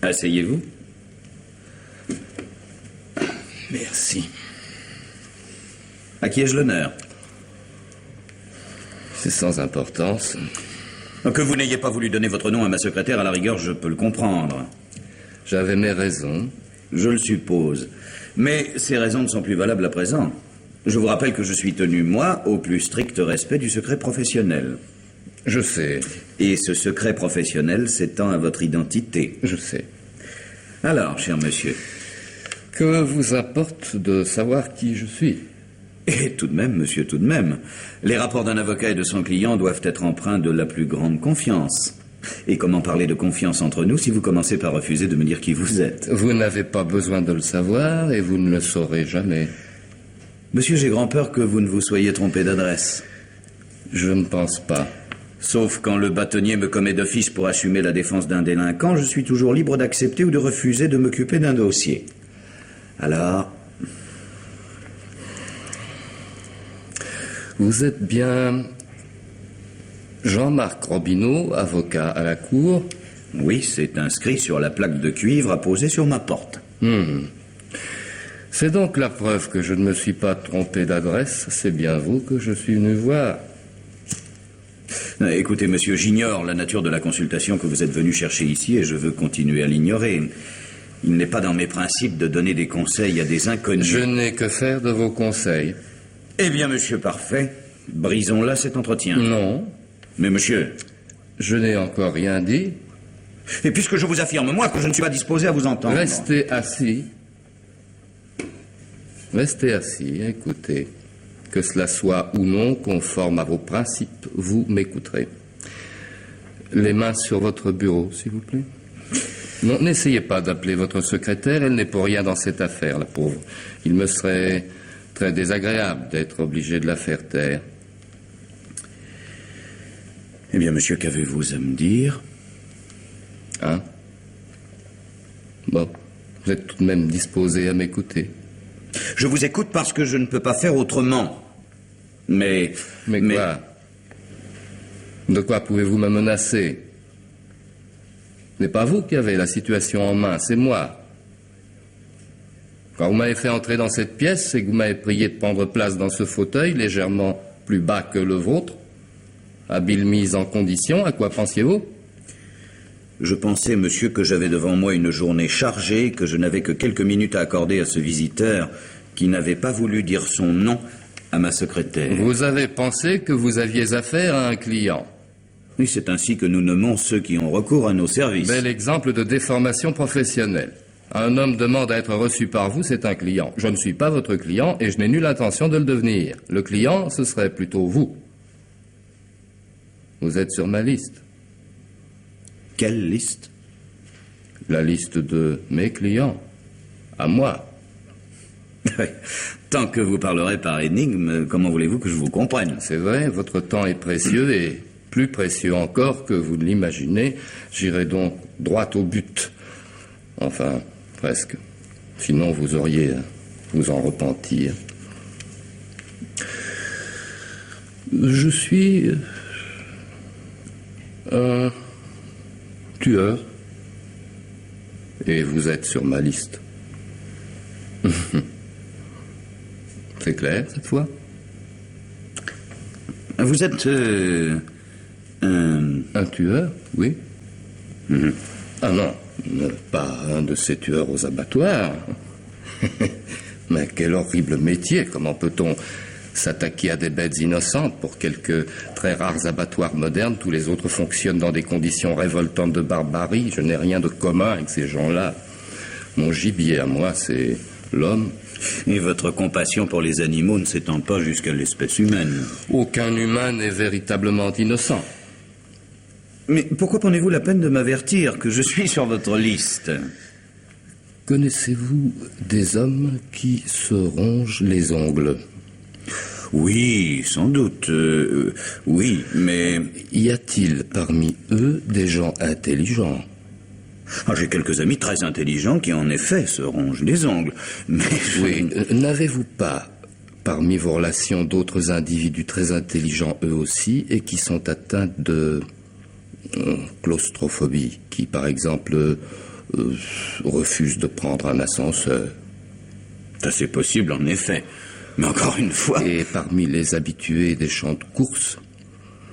Asseyez-vous. Merci. À qui ai-je l'honneur? C'est sans importance. Que vous n'ayez pas voulu donner votre nom à ma secrétaire, à la rigueur, je peux le comprendre. J'avais mes raisons. Je le suppose. Mais ces raisons ne sont plus valables à présent. Je vous rappelle que je suis tenu, moi, au plus strict respect du secret professionnel. Je sais. Et ce secret professionnel s'étend à votre identité. Je sais. Alors, cher monsieur. Que vous importe de savoir qui je suis? Et tout de même, monsieur, tout de même. Les rapports d'un avocat et de son client doivent être empreints de la plus grande confiance. Et comment parler de confiance entre nous si vous commencez par refuser de me dire qui vous êtes? Vous n'avez pas besoin de le savoir et vous ne le saurez jamais. Monsieur, j'ai grand peur que vous ne vous soyez trompé d'adresse. Je ne pense pas. Sauf quand le bâtonnier me commet d'office pour assumer la défense d'un délinquant, je suis toujours libre d'accepter ou de refuser de m'occuper d'un dossier. Alors... Vous êtes bien Jean-Marc Robineau, avocat à la cour? Oui, c'est inscrit sur la plaque de cuivre apposée sur ma porte. C'est donc la preuve que je ne me suis pas trompé d'adresse. C'est bien vous que je suis venu voir. Écoutez, monsieur, j'ignore la nature de la consultation que vous êtes venu chercher ici et je veux continuer à l'ignorer. Il n'est pas dans mes principes de donner des conseils à des inconnus. Je n'ai que faire de vos conseils. Eh bien, monsieur, parfait. Brisons là cet entretien. Non. Mais monsieur... Je n'ai encore rien dit. Et puisque je vous affirme, moi, que je ne suis pas disposé à vous entendre... Restez assis. Restez assis, écoutez. Que cela soit ou non conforme à vos principes, vous m'écouterez. Les mains sur votre bureau, s'il vous plaît. Non, n'essayez pas d'appeler votre secrétaire, elle n'est pour rien dans cette affaire, la pauvre. Il me serait très désagréable d'être obligé de la faire taire. Eh bien, monsieur, qu'avez-vous à me dire? Hein? Bon, vous êtes tout de même disposé à m'écouter. Je vous écoute parce que je ne peux pas faire autrement. Mais quoi? De quoi pouvez-vous me menacer? Ce n'est pas vous qui avez la situation en main, c'est moi. Quand vous m'avez fait entrer dans cette pièce, c'est que vous m'avez prié de prendre place dans ce fauteuil, légèrement plus bas que le vôtre. Habile mise en condition, à quoi pensiez-vous? Je pensais, monsieur, que j'avais devant moi une journée chargée, que je n'avais que quelques minutes à accorder à ce visiteur qui n'avait pas voulu dire son nom à ma secrétaire. Vous avez pensé que vous aviez affaire à un client. Oui, c'est ainsi que nous nommons ceux qui ont recours à nos services. Bel exemple de déformation professionnelle. Un homme demande à être reçu par vous, c'est un client. Je ne suis pas votre client et je n'ai nulle intention de le devenir. Le client, ce serait plutôt vous. Vous êtes sur ma liste. Quelle liste? La liste de mes clients. À moi. Tant que vous parlerez par énigme, comment voulez-vous que je vous comprenne? C'est vrai, votre temps est précieux et plus précieux encore que vous ne l'imaginez. J'irai donc droit au but. Enfin, presque. Sinon, vous auriez à vous en repentir. Je suis un tueur. Et vous êtes sur ma liste. C'est clair, cette fois? Vous êtes un tueur, oui. Ah non, pas un de ces tueurs aux abattoirs. Mais quel horrible métier! Comment peut-on s'attaquer à des bêtes innocentes? Pour quelques très rares abattoirs modernes, tous les autres fonctionnent dans des conditions révoltantes de barbarie. Je n'ai rien de commun avec ces gens-là. Mon gibier à moi, c'est l'homme. Et votre compassion pour les animaux ne s'étend pas jusqu'à l'espèce humaine. Aucun humain n'est véritablement innocent. Mais pourquoi prenez-vous la peine de m'avertir que je suis sur votre liste? Connaissez-vous des hommes qui se rongent les ongles? Oui, sans doute. Oui, mais... Y a-t-il parmi eux des gens intelligents? J'ai quelques amis très intelligents qui, en effet, se rongent les ongles. Mais... Oui, n'avez-vous pas, parmi vos relations, d'autres individus très intelligents eux aussi, et qui sont atteints de claustrophobie, qui, par exemple, refuse de prendre un ascenseur. C'est assez possible, en effet. Mais encore une fois... Et parmi les habitués des champs de course...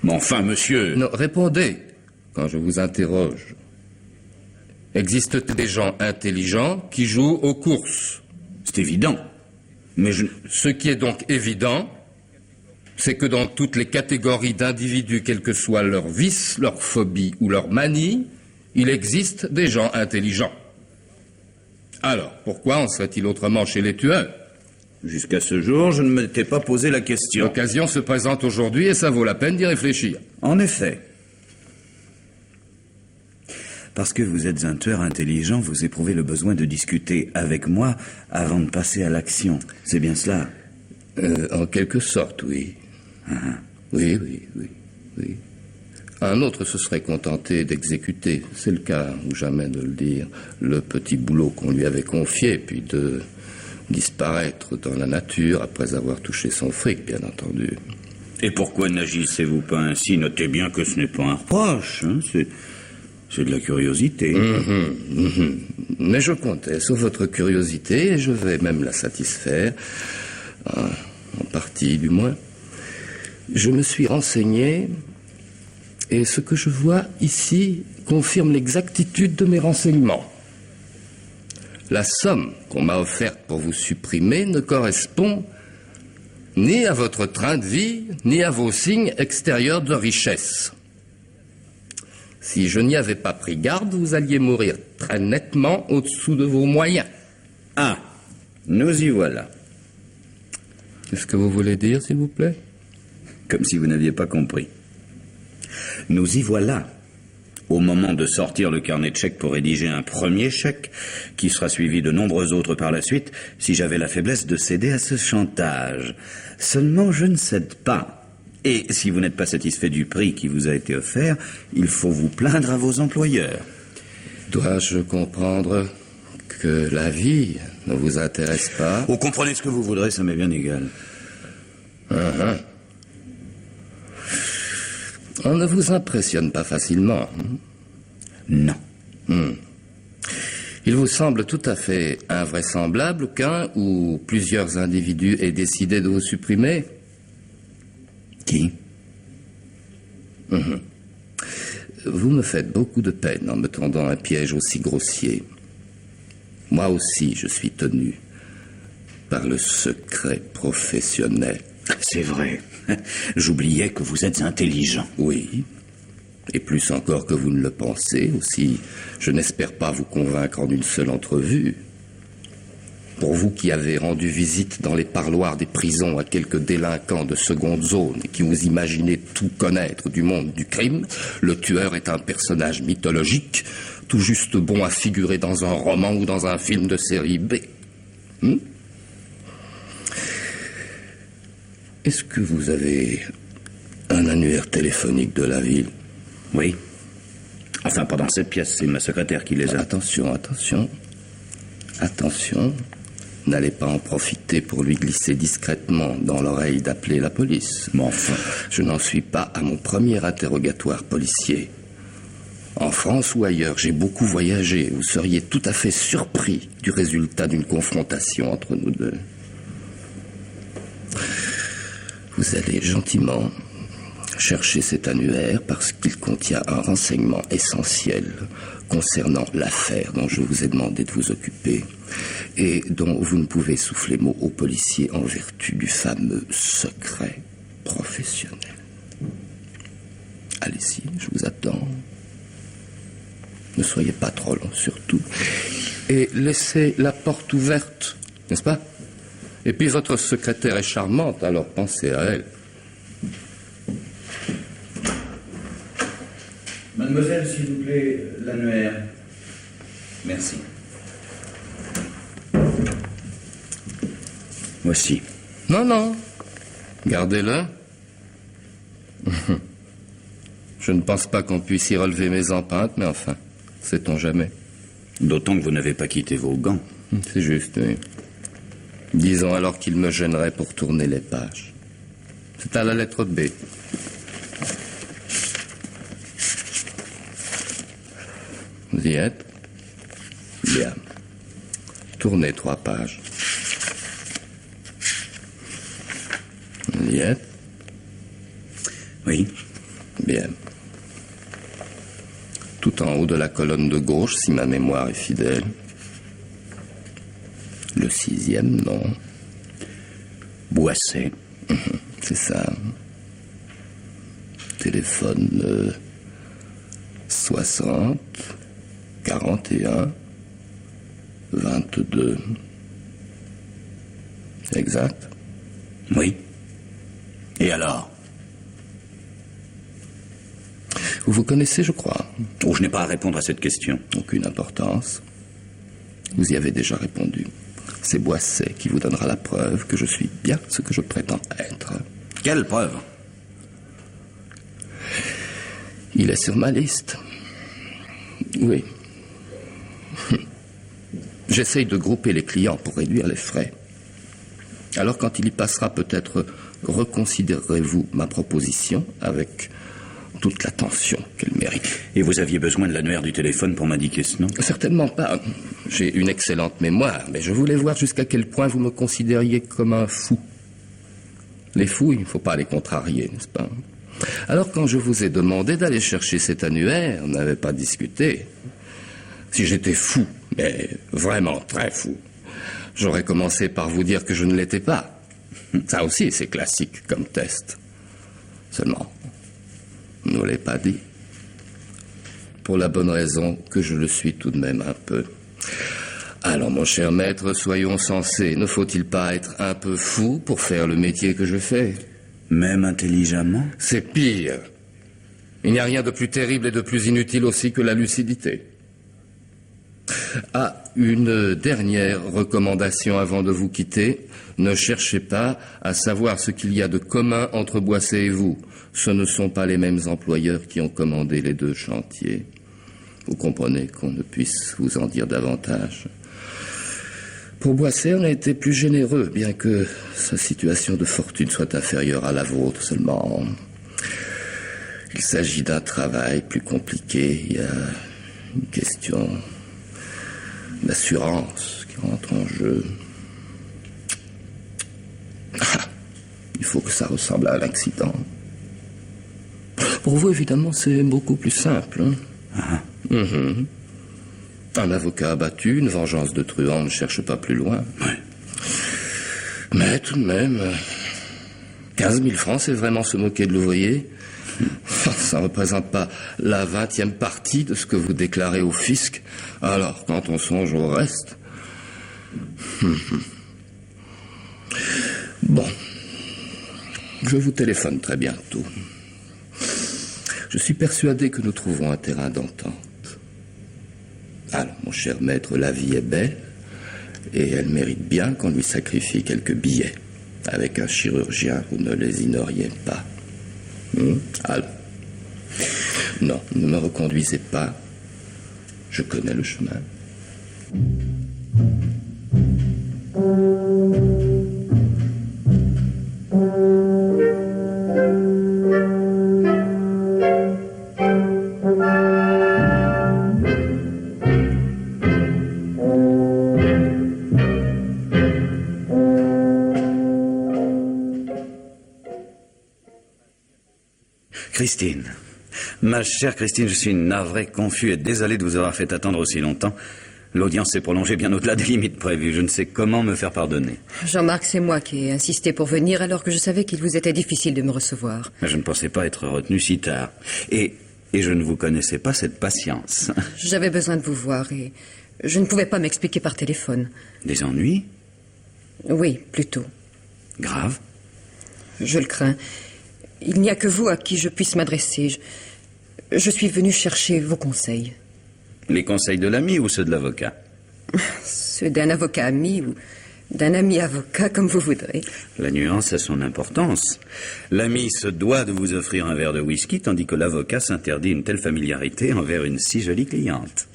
Mais enfin, monsieur... Non, répondez quand je vous interroge. Existent des gens intelligents qui jouent aux courses? C'est évident. Mais je... Ce qui est donc évident, c'est que dans toutes les catégories d'individus, quels que soient leurs vices, leurs phobies ou leurs manies, il existe des gens intelligents. Alors, pourquoi en serait-il autrement chez les tueurs? Jusqu'à ce jour, je ne m'étais pas posé la question. L'occasion se présente aujourd'hui et ça vaut la peine d'y réfléchir. En effet. Parce que vous êtes un tueur intelligent, vous éprouvez le besoin de discuter avec moi avant de passer à l'action. C'est bien cela? En quelque sorte, oui. Oui. Un autre se serait contenté d'exécuter, c'est le cas, ou jamais de le dire, le petit boulot qu'on lui avait confié, puis de disparaître dans la nature après avoir touché son fric, bien entendu. Et pourquoi n'agissez-vous pas ainsi? Notez bien que ce n'est pas un reproche, hein, c'est de la curiosité. Mais je comptais sur votre curiosité et je vais même la satisfaire, en partie du moins. Je me suis renseigné et ce que je vois ici confirme l'exactitude de mes renseignements. La somme qu'on m'a offerte pour vous supprimer ne correspond ni à votre train de vie, ni à vos signes extérieurs de richesse. Si je n'y avais pas pris garde, vous alliez mourir très nettement au-dessous de vos moyens. Ah, nous y voilà. Qu'est-ce que vous voulez dire, s'il vous plaît? Comme si vous n'aviez pas compris. Nous y voilà. Au moment de sortir le carnet de chèques pour rédiger un premier chèque, qui sera suivi de nombreux autres par la suite, si j'avais la faiblesse de céder à ce chantage. Seulement, je ne cède pas. Et si vous n'êtes pas satisfait du prix qui vous a été offert, il faut vous plaindre à vos employeurs. Dois-je comprendre que la vie ne vous intéresse pas? Vous comprenez ce que vous voudrez, ça m'est bien égal. On ne vous impressionne pas facilement. Non. Il vous semble tout à fait invraisemblable qu'un ou plusieurs individus aient décidé de vous supprimer? Qui? Vous me faites beaucoup de peine en me tendant un piège aussi grossier. Moi aussi, je suis tenu par le secret professionnel. C'est vrai. J'oubliais que vous êtes intelligent. Oui, et plus encore que vous ne le pensez. Aussi, je n'espère pas vous convaincre en une seule entrevue. Pour vous qui avez rendu visite dans les parloirs des prisons à quelques délinquants de seconde zone et qui vous imaginez tout connaître du monde du crime, le tueur est un personnage mythologique, tout juste bon à figurer dans un roman ou dans un film de série B. Est-ce que vous avez un annuaire téléphonique de la ville? Oui. Enfin, pas dans cette pièce, c'est ma secrétaire qui les a. Attention. N'allez pas en profiter pour lui glisser discrètement dans l'oreille d'appeler la police. Mais enfin... Je n'en suis pas à mon premier interrogatoire policier. En France ou ailleurs, j'ai beaucoup voyagé. Vous seriez tout à fait surpris du résultat d'une confrontation entre nous deux. Vous allez gentiment chercher cet annuaire parce qu'il contient un renseignement essentiel concernant l'affaire dont je vous ai demandé de vous occuper et dont vous ne pouvez souffler mot aux policiers en vertu du fameux secret professionnel. Allez-y, je vous attends. Ne soyez pas trop long surtout. Et laissez la porte ouverte, n'est-ce pas? Et puis votre secrétaire est charmante, alors pensez à elle. Mademoiselle, s'il vous plaît, l'annuaire. Merci. Voici. Non. Gardez-le. Je ne pense pas qu'on puisse y relever mes empreintes, mais enfin, sait-on jamais. D'autant que vous n'avez pas quitté vos gants. C'est juste, oui. Disons alors qu'il me gênerait pour tourner les pages. C'est à la lettre B. Vous y êtes? Bien. Tournez 3 pages. Il y est? Oui. Bien. Tout en haut de la colonne de gauche, si ma mémoire est fidèle. Le 6e, non. Boisset. C'est ça. Téléphone 60 41 22. Exact? Oui. Et alors? Vous vous connaissez, je crois. Oh, je n'ai pas à répondre à cette question. Aucune importance. Vous y avez déjà répondu. C'est Boisset qui vous donnera la preuve que je suis bien ce que je prétends être. Quelle preuve? Il est sur ma liste. Oui. J'essaye de grouper les clients pour réduire les frais. Alors quand il y passera, peut-être reconsidérerez-vous ma proposition avec toute l'attention qu'elle mérite. Et vous aviez besoin de l'annuaire du téléphone pour m'indiquer ce nom? Certainement pas. J'ai une excellente mémoire, mais je voulais voir jusqu'à quel point vous me considériez comme un fou. Les fous, il ne faut pas les contrarier, n'est-ce pas? Alors quand je vous ai demandé d'aller chercher cet annuaire, on n'avait pas discuté. Si j'étais fou, mais vraiment très fou, j'aurais commencé par vous dire que je ne l'étais pas. Ça aussi, c'est classique comme test. Seulement, je ne l'ai pas dit. Pour la bonne raison que je le suis tout de même un peu. Alors, mon cher maître, soyons sensés. Ne faut-il pas être un peu fou pour faire le métier que je fais? Même intelligemment? C'est pire. Il n'y a rien de plus terrible et de plus inutile aussi que la lucidité. Ah, une dernière recommandation avant de vous quitter. Ne cherchez pas à savoir ce qu'il y a de commun entre Boisset et vous. Ce ne sont pas les mêmes employeurs qui ont commandé les 2 chantiers. Vous comprenez qu'on ne puisse vous en dire davantage. Pour Boisset, on a été plus généreux, bien que sa situation de fortune soit inférieure à la vôtre. Seulement, il s'agit d'un travail plus compliqué. Il y a une question d'assurance qui rentre en jeu. Ah, il faut que ça ressemble à un accident. Pour vous, évidemment, c'est beaucoup plus simple. Hein? Un avocat abattu, une vengeance de truand ne cherche pas plus loin. Ouais. Mais tout de même, 15 000 francs, c'est vraiment se moquer de l'ouvrier. Ça ne représente pas la 20e partie de ce que vous déclarez au fisc. Alors, quand on songe au reste... Bon, je vous téléphone très bientôt. Je suis persuadé que nous trouverons un terrain d'entente. Alors, mon cher maître, la vie est belle, et elle mérite bien qu'on lui sacrifie quelques billets. Avec un chirurgien, vous ne lésineriez pas. Alors, non, ne me reconduisez pas. Je connais le chemin. Christine. Ma chère Christine, je suis navré, confus et désolé de vous avoir fait attendre aussi longtemps. L'audience s'est prolongée bien au-delà des limites prévues. Je ne sais comment me faire pardonner. Jean-Marc, c'est moi qui ai insisté pour venir alors que je savais qu'il vous était difficile de me recevoir. Mais je ne pensais pas être retenu si tard. Et je ne vous connaissais pas cette patience. J'avais besoin de vous voir et je ne pouvais pas m'expliquer par téléphone. Des ennuis? Oui, plutôt. Grave? Je le crains. Il n'y a que vous à qui je puisse m'adresser. Je suis venu chercher vos conseils. Les conseils de l'ami ou ceux de l'avocat? Ceux d'un avocat ami ou d'un ami avocat, comme vous voudrez. La nuance a son importance. L'ami se doit de vous offrir un verre de whisky, tandis que l'avocat s'interdit une telle familiarité envers une si jolie cliente.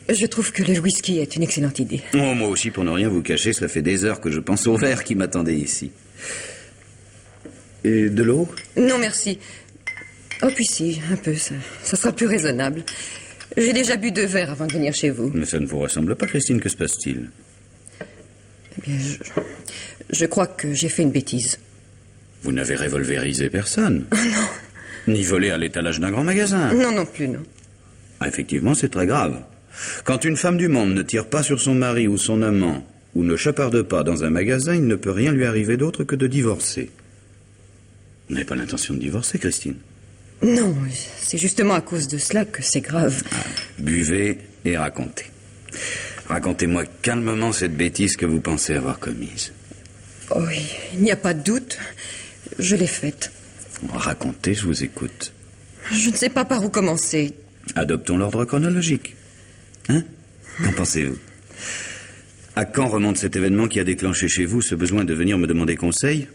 Je trouve que le whisky est une excellente idée. Oh, moi aussi, pour ne rien vous cacher, cela fait des heures que je pense au verre qui m'attendait ici. Et de l'eau? Non, merci. Oh, puis si, un peu, ça sera plus raisonnable. J'ai déjà bu 2 verres avant de venir chez vous. Mais ça ne vous ressemble pas, Christine, que se passe-t-il? Eh bien, je crois que j'ai fait une bêtise. Vous n'avez revolvérisé personne. Non. Ni volé à l'étalage d'un grand magasin. Non, non plus, non. Ah, effectivement, c'est très grave. Quand une femme du monde ne tire pas sur son mari ou son amant, ou ne chaparde pas dans un magasin, il ne peut rien lui arriver d'autre que de divorcer. Vous n'avez pas l'intention de divorcer, Christine? Non, c'est justement à cause de cela que c'est grave. Ah, buvez et racontez. Racontez-moi calmement cette bêtise que vous pensez avoir commise. Oh oui, il n'y a pas de doute. Je l'ai faite. Racontez, je vous écoute. Je ne sais pas par où commencer. Adoptons l'ordre chronologique. Hein? Qu'en pensez-vous? À quand remonte cet événement qui a déclenché chez vous ce besoin de venir me demander conseil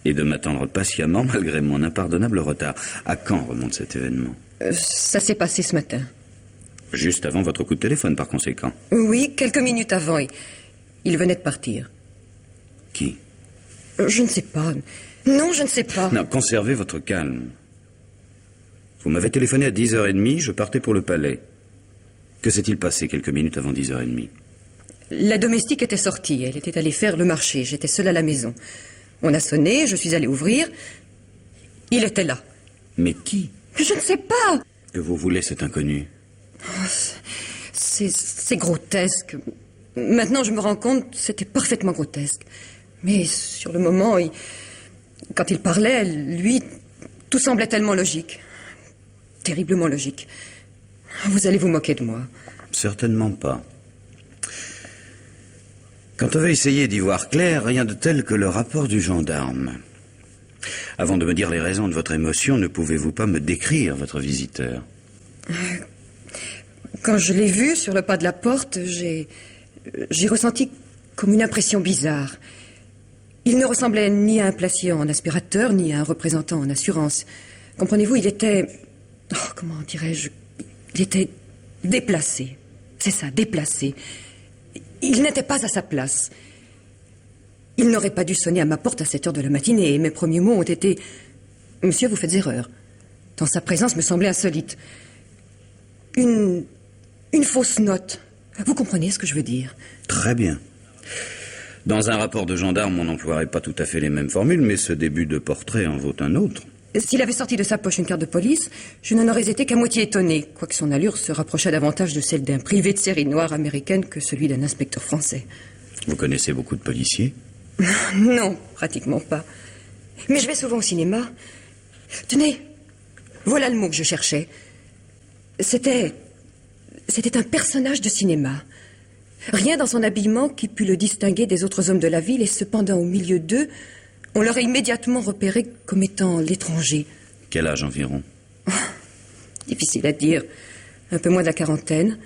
et de m'attendre patiemment malgré mon impardonnable retard? À quand remonte cet événement? Ça s'est passé ce matin. Juste avant votre coup de téléphone, par conséquent. Oui, quelques minutes avant. Il venait de partir. Qui? Je ne sais pas. Non, je ne sais pas. Non, conservez votre calme. Vous m'avez téléphoné à 10h30, je partais pour le palais. Que s'est-il passé quelques minutes avant 10h30? La domestique était sortie. Elle était allée faire le marché. J'étais seule à la maison. On a sonné, je suis allée ouvrir. Il était là. Mais qui? Je ne sais pas. Que vous voulez, cet inconnu? Oh, c'est grotesque. Maintenant, je me rends compte, c'était parfaitement grotesque. Mais sur le moment, quand il parlait, lui, tout semblait tellement logique. Terriblement logique. Vous allez vous moquer de moi. Certainement pas. Quand on veut essayer d'y voir clair, rien de tel que le rapport du gendarme. Avant de me dire les raisons de votre émotion, ne pouvez-vous pas me décrire votre visiteur? Quand je l'ai vu sur le pas de la porte, j'ai ressenti comme une impression bizarre. Il ne ressemblait ni à un placier en aspirateur, ni à un représentant en assurance. Comprenez-vous, il était... Oh, comment dirais-je? Il était déplacé. C'est ça, déplacé. Il n'était pas à sa place. Il n'aurait pas dû sonner à ma porte à cette heure de la matinée, et mes premiers mots ont été... Monsieur, vous faites erreur. Dans sa présence me semblait insolite. Une fausse note. Vous comprenez ce que je veux dire? Très bien. Dans un rapport de gendarme, on n'emploierait pas tout à fait les mêmes formules, mais ce début de portrait en vaut un autre. S'il avait sorti de sa poche une carte de police, je n'en aurais été qu'à moitié étonné, quoique son allure se rapprochât davantage de celle d'un privé de série noire américaine que celui d'un inspecteur français. Vous connaissez beaucoup de policiers? Non, pratiquement pas. Mais je vais souvent au cinéma. Tenez, voilà le mot que je cherchais. C'était un personnage de cinéma. Rien dans son habillement qui pût le distinguer des autres hommes de la ville, et cependant, au milieu d'eux, on l'aurait immédiatement repéré comme étant l'étranger. Quel âge environ? Difficile à dire. Un peu moins de la quarantaine,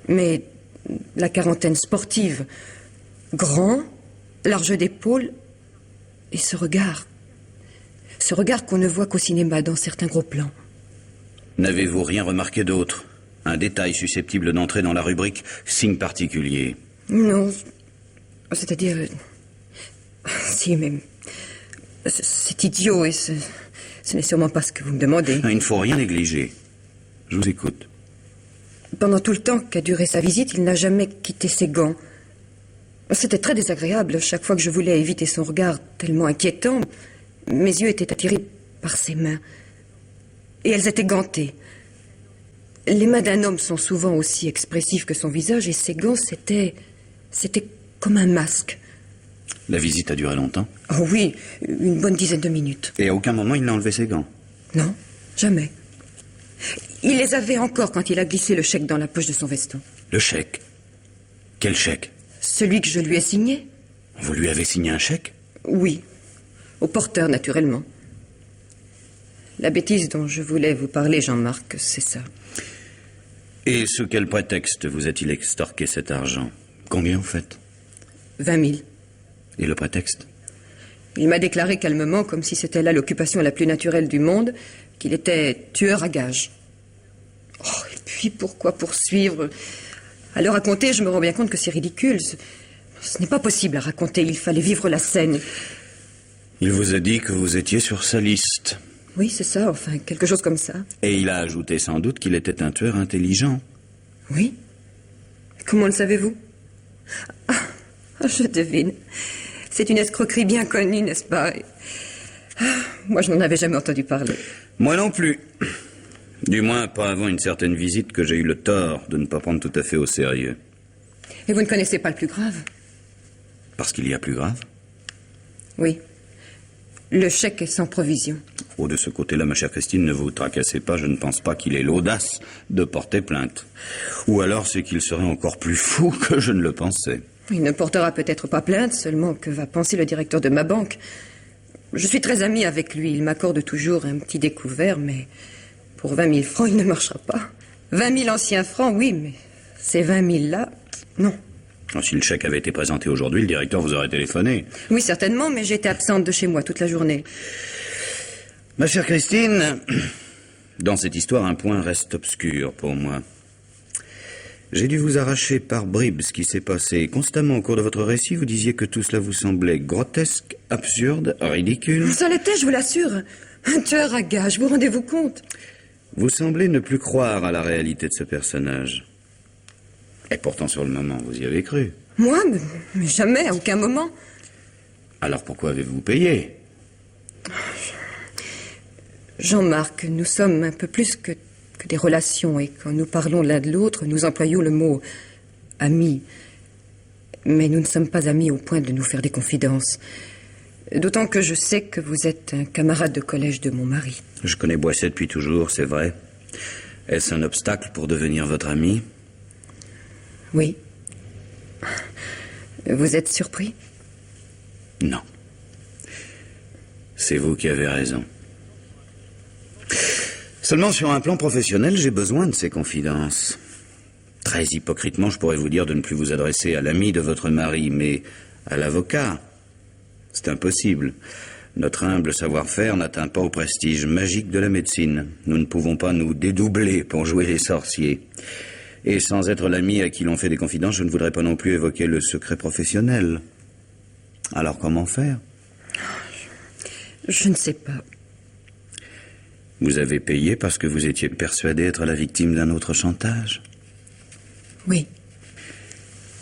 mais la quarantaine sportive. Grand, large d'épaules, et ce regard. Ce regard qu'on ne voit qu'au cinéma dans certains gros plans. N'avez-vous rien remarqué d'autre? Un détail susceptible d'entrer dans la rubrique « signe particulier ». Non, c'est-à-dire... Si, mais... C'est idiot et ce n'est sûrement pas ce que vous me demandez. Il ne faut rien négliger. Je vous écoute. Pendant tout le temps qu'a duré sa visite, il n'a jamais quitté ses gants. C'était très désagréable. Chaque fois que je voulais éviter son regard tellement inquiétant, mes yeux étaient attirés par ses mains. Et elles étaient gantées. Les mains d'un homme sont souvent aussi expressives que son visage, et ses gants, c'était comme un masque. La visite a duré longtemps? Oh oui, une bonne dizaine de minutes. Et à aucun moment il n'a enlevé ses gants? Non, jamais. Il les avait encore quand il a glissé le chèque dans la poche de son veston. Le chèque? Quel chèque? Celui que je lui ai signé. Vous lui avez signé un chèque? Oui, au porteur, naturellement. La bêtise dont je voulais vous parler, Jean-Marc, c'est ça. Et sous quel prétexte vous a-t-il extorqué cet argent? Combien, en fait? 20 000. Et le prétexte? Il m'a déclaré calmement, comme si c'était là l'occupation la plus naturelle du monde, qu'il était tueur à gages. Oh, et puis pourquoi poursuivre? À le raconter, je me rends bien compte que c'est ridicule. Ce n'est pas possible à raconter, il fallait vivre la scène. Il vous a dit que vous étiez sur sa liste. Oui, c'est ça, enfin, quelque chose comme ça. Et il a ajouté sans doute qu'il était un tueur intelligent. Oui. Comment le savez-vous? Ah, je devine. C'est une escroquerie bien connue, n'est-ce pas? Moi, je n'en avais jamais entendu parler. Moi non plus. Du moins, pas avant une certaine visite que j'ai eu le tort de ne pas prendre tout à fait au sérieux. Et vous ne connaissez pas le plus grave? Parce qu'il y a plus grave? Oui. Le chèque est sans provision. Oh, de ce côté-là, ma chère Christine, ne vous tracassez pas, je ne pense pas qu'il ait l'audace de porter plainte. Ou alors c'est qu'il serait encore plus fou que je ne le pensais. Il ne portera peut-être pas plainte, seulement que va penser le directeur de ma banque. Je suis très amie avec lui, il m'accorde toujours un petit découvert, mais pour 20 000 francs, il ne marchera pas. 20 000 anciens francs, oui, mais ces 20 000 là, non. Si le chèque avait été présenté aujourd'hui, le directeur vous aurait téléphoné. Oui, certainement, mais j'étais absente de chez moi toute la journée. Ma chère Christine, dans cette histoire, un point reste obscur pour moi. J'ai dû vous arracher par bribes ce qui s'est passé. Constamment au cours de votre récit, vous disiez que tout cela vous semblait grotesque, absurde, ridicule. Ça l'était, je vous l'assure. Un tueur à gages, vous rendez-vous compte? Vous semblez ne plus croire à la réalité de ce personnage. Et pourtant, sur le moment, vous y avez cru. Moi? Mais jamais, à aucun moment. Alors pourquoi avez-vous payé? Jean-Marc, nous sommes un peu plus que des relations, et quand nous parlons l'un de l'autre, nous employons le mot « ami ». Mais nous ne sommes pas amis au point de nous faire des confidences. D'autant que je sais que vous êtes un camarade de collège de mon mari. Je connais Boisset depuis toujours, c'est vrai. Est-ce un obstacle pour devenir votre ami? Oui. Vous êtes surpris? Non. C'est vous qui avez raison. Seulement sur un plan professionnel, j'ai besoin de ces confidences. Très hypocritement, je pourrais vous dire de ne plus vous adresser à l'ami de votre mari, mais à l'avocat. C'est impossible. Notre humble savoir-faire n'atteint pas au prestige magique de la médecine. Nous ne pouvons pas nous dédoubler pour jouer les sorciers. Et sans être l'ami à qui l'on fait des confidences, je ne voudrais pas non plus évoquer le secret professionnel. Alors comment faire? Je ne sais pas. Vous avez payé parce que vous étiez persuadé être la victime d'un autre chantage? Oui.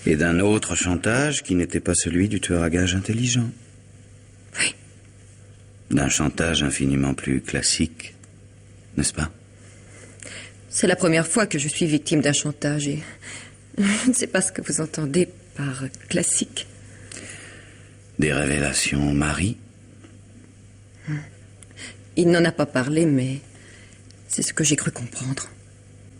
Et d'un autre chantage qui n'était pas celui du tueur à gages intelligent? Oui. D'un chantage infiniment plus classique, n'est-ce pas? C'est la première fois que je suis victime d'un chantage et je ne sais pas ce que vous entendez par classique. Des révélations, Marie? Il n'en a pas parlé, mais c'est ce que j'ai cru comprendre.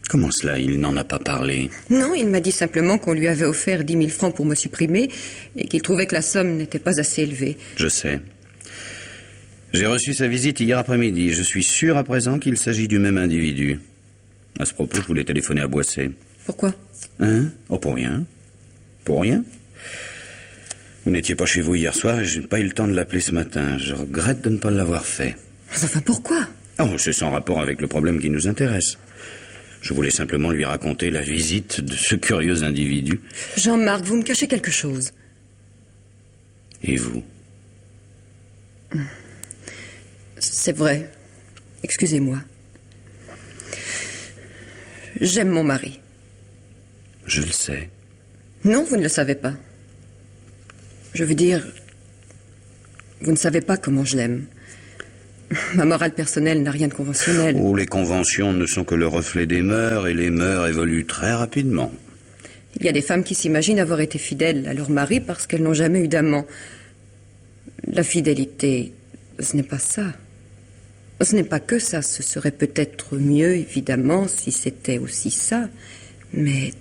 Comment cela, il n'en a pas parlé? Non, il m'a dit simplement qu'on lui avait offert 10 000 francs pour me supprimer et qu'il trouvait que la somme n'était pas assez élevée. Je sais. J'ai reçu sa visite hier après-midi. Je suis sûr à présent qu'il s'agit du même individu. À ce propos, je voulais téléphoner à Boisset. Pourquoi? Hein? Oh, pour rien. Pour rien? Vous n'étiez pas chez vous hier soir et je n'ai pas eu le temps de l'appeler ce matin. Je regrette de ne pas l'avoir fait. Enfin, pourquoi? Oh, c'est sans rapport avec le problème qui nous intéresse. Je voulais simplement lui raconter la visite de ce curieux individu. Jean-Marc, vous me cachez quelque chose. Et vous? C'est vrai. Excusez-moi. J'aime mon mari. Je le sais. Non, vous ne le savez pas. Je veux dire, vous ne savez pas comment je l'aime. Ma morale personnelle n'a rien de conventionnel. Oh, les conventions ne sont que le reflet des mœurs, et les mœurs évoluent très rapidement. Il y a des femmes qui s'imaginent avoir été fidèles à leur mari parce qu'elles n'ont jamais eu d'amant. La fidélité, ce n'est pas ça. Ce n'est pas que ça. Ce serait peut-être mieux, évidemment, si c'était aussi ça. Mais...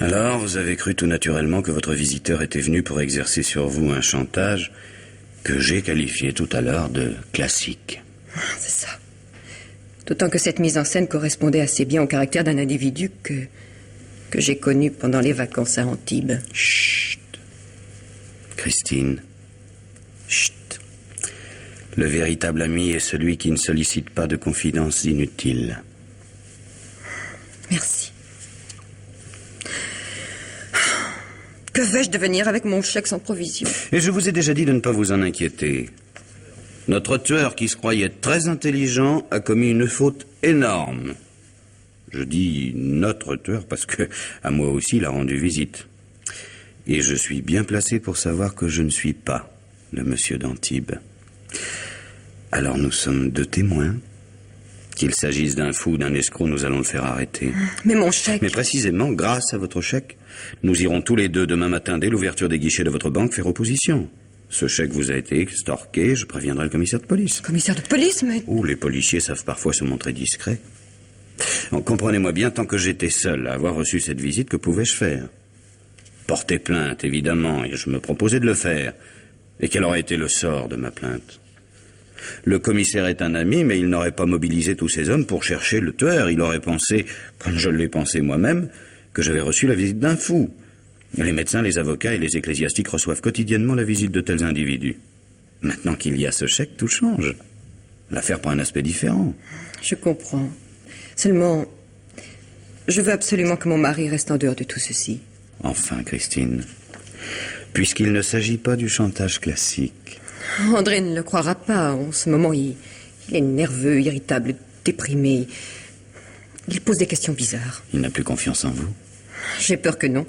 Alors, vous avez cru tout naturellement que votre visiteur était venu pour exercer sur vous un chantage que j'ai qualifié tout à l'heure de classique. C'est ça. D'autant que cette mise en scène correspondait assez bien au caractère d'un individu que j'ai connu pendant les vacances à Antibes. Chut. Christine. Chut. Le véritable ami est celui qui ne sollicite pas de confidences inutiles. Merci. Que vais-je devenir avec mon chèque sans provision? Et je vous ai déjà dit de ne pas vous en inquiéter. Notre tueur, qui se croyait très intelligent, a commis une faute énorme. Je dis notre tueur parce que, à moi aussi, il a rendu visite. Et je suis bien placé pour savoir que je ne suis pas le monsieur d'Antibes. Alors nous sommes deux témoins. Qu'il s'agisse d'un fou ou d'un escroc, nous allons le faire arrêter. Mais mon chèque... Mais précisément, grâce à votre chèque, nous irons tous les deux demain matin, dès l'ouverture des guichets de votre banque, faire opposition. Ce chèque vous a été extorqué, je préviendrai le commissaire de police. Commissaire de police, mais... Oh, les policiers savent parfois se montrer discrets. Donc, comprenez-moi bien, tant que j'étais seul à avoir reçu cette visite, que pouvais-je faire? Porter plainte, évidemment, et je me proposais de le faire. Et quel aurait été le sort de ma plainte? Le commissaire est un ami, mais il n'aurait pas mobilisé tous ses hommes pour chercher le tueur. Il aurait pensé, comme je l'ai pensé moi-même, que j'avais reçu la visite d'un fou. Les médecins, les avocats et les ecclésiastiques reçoivent quotidiennement la visite de tels individus. Maintenant qu'il y a ce chèque, tout change. L'affaire prend un aspect différent. Je comprends. Seulement, je veux absolument que mon mari reste en dehors de tout ceci. Enfin, Christine, puisqu'il ne s'agit pas du chantage classique. André ne le croira pas. En ce moment, il est nerveux, irritable, déprimé. Il pose des questions bizarres. Il n'a plus confiance en vous? J'ai peur que non.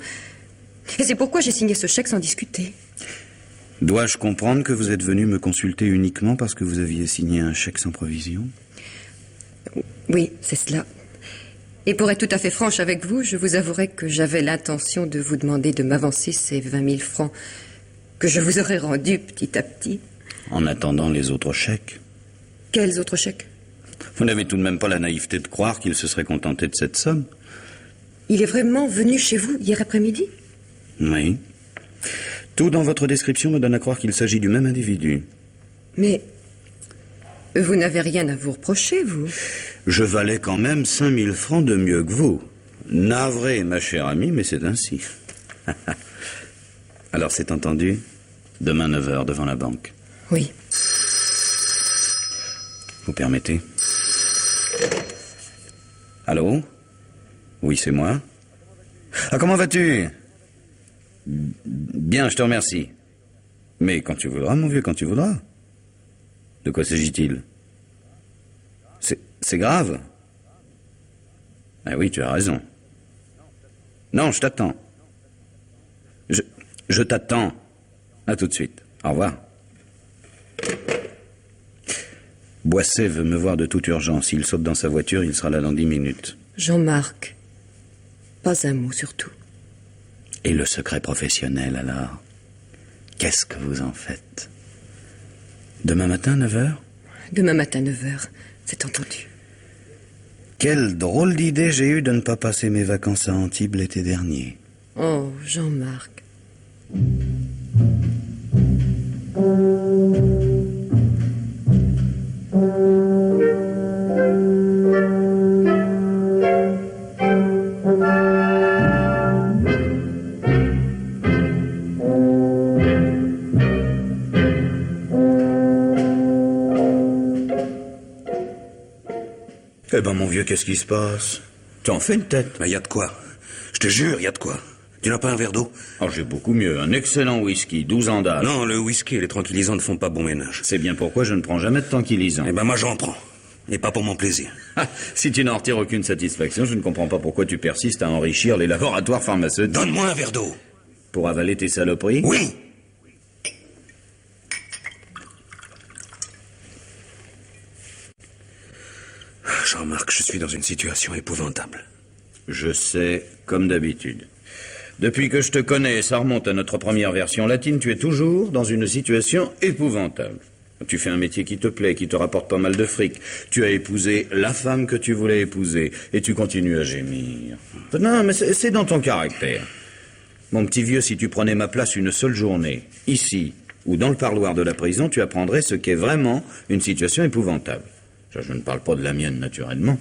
Et c'est pourquoi j'ai signé ce chèque sans discuter. Dois-je comprendre que vous êtes venu me consulter uniquement parce que vous aviez signé un chèque sans provision? Oui, c'est cela. Et pour être tout à fait franche avec vous, je vous avouerai que j'avais l'intention de vous demander de m'avancer ces 20 000 francs que je vous aurais rendus petit à petit. En attendant les autres chèques? Quels autres chèques? Vous n'avez tout de même pas la naïveté de croire qu'il se serait contenté de cette somme? Il est vraiment venu chez vous hier après-midi? Oui. Tout dans votre description me donne à croire qu'il s'agit du même individu. Mais vous n'avez rien à vous reprocher, vous? Je valais quand même 5 000 francs de mieux que vous. Navré, ma chère amie, mais c'est ainsi. Alors c'est entendu? Demain 9 h devant la banque. Oui. Vous permettez? Allô? Oui, c'est moi. Ah, comment vas-tu? Bien, je te remercie. Mais quand tu voudras, mon vieux, quand tu voudras. De quoi s'agit-il? C'est grave? Ah oui, tu as raison. Non, je t'attends. Je t'attends. À tout de suite. Au revoir. Boisset veut me voir de toute urgence. Il saute dans sa voiture, il sera là dans 10 minutes. Jean-Marc, pas un mot surtout. Et le secret professionnel, alors? Qu'est-ce que vous en faites? Demain matin, 9 h? Demain matin, 9 h, c'est entendu. Quelle drôle d'idée j'ai eue de ne pas passer mes vacances à Antibes l'été dernier. Oh, Jean-Marc. Eh ben, mon vieux, qu'est-ce qui se passe? Tu en fais une tête? Mais y a de quoi. Je te jure, y a de quoi. Tu n'as pas un verre d'eau? Oh, j'ai beaucoup mieux. Un excellent whisky, 12 ans d'âge. Non, le whisky et les tranquillisants ne font pas bon ménage. C'est bien pourquoi je ne prends jamais de tranquillisant. Eh ben, moi, j'en prends. Et pas pour mon plaisir. Ah, si tu n'en retires aucune satisfaction, je ne comprends pas pourquoi tu persistes à enrichir les laboratoires pharmaceutiques. Donne-moi un verre d'eau. Pour avaler tes saloperies? Oui. Jean-Marc, je suis dans une situation épouvantable. Je sais, comme d'habitude. Depuis que je te connais, ça remonte à notre première version latine, tu es toujours dans une situation épouvantable. Tu fais un métier qui te plaît, qui te rapporte pas mal de fric. Tu as épousé la femme que tu voulais épouser, et tu continues à gémir. Non, mais c'est dans ton caractère. Mon petit vieux, si tu prenais ma place une seule journée, ici, ou dans le parloir de la prison, tu apprendrais ce qu'est vraiment une situation épouvantable. Je ne parle pas de la mienne, naturellement,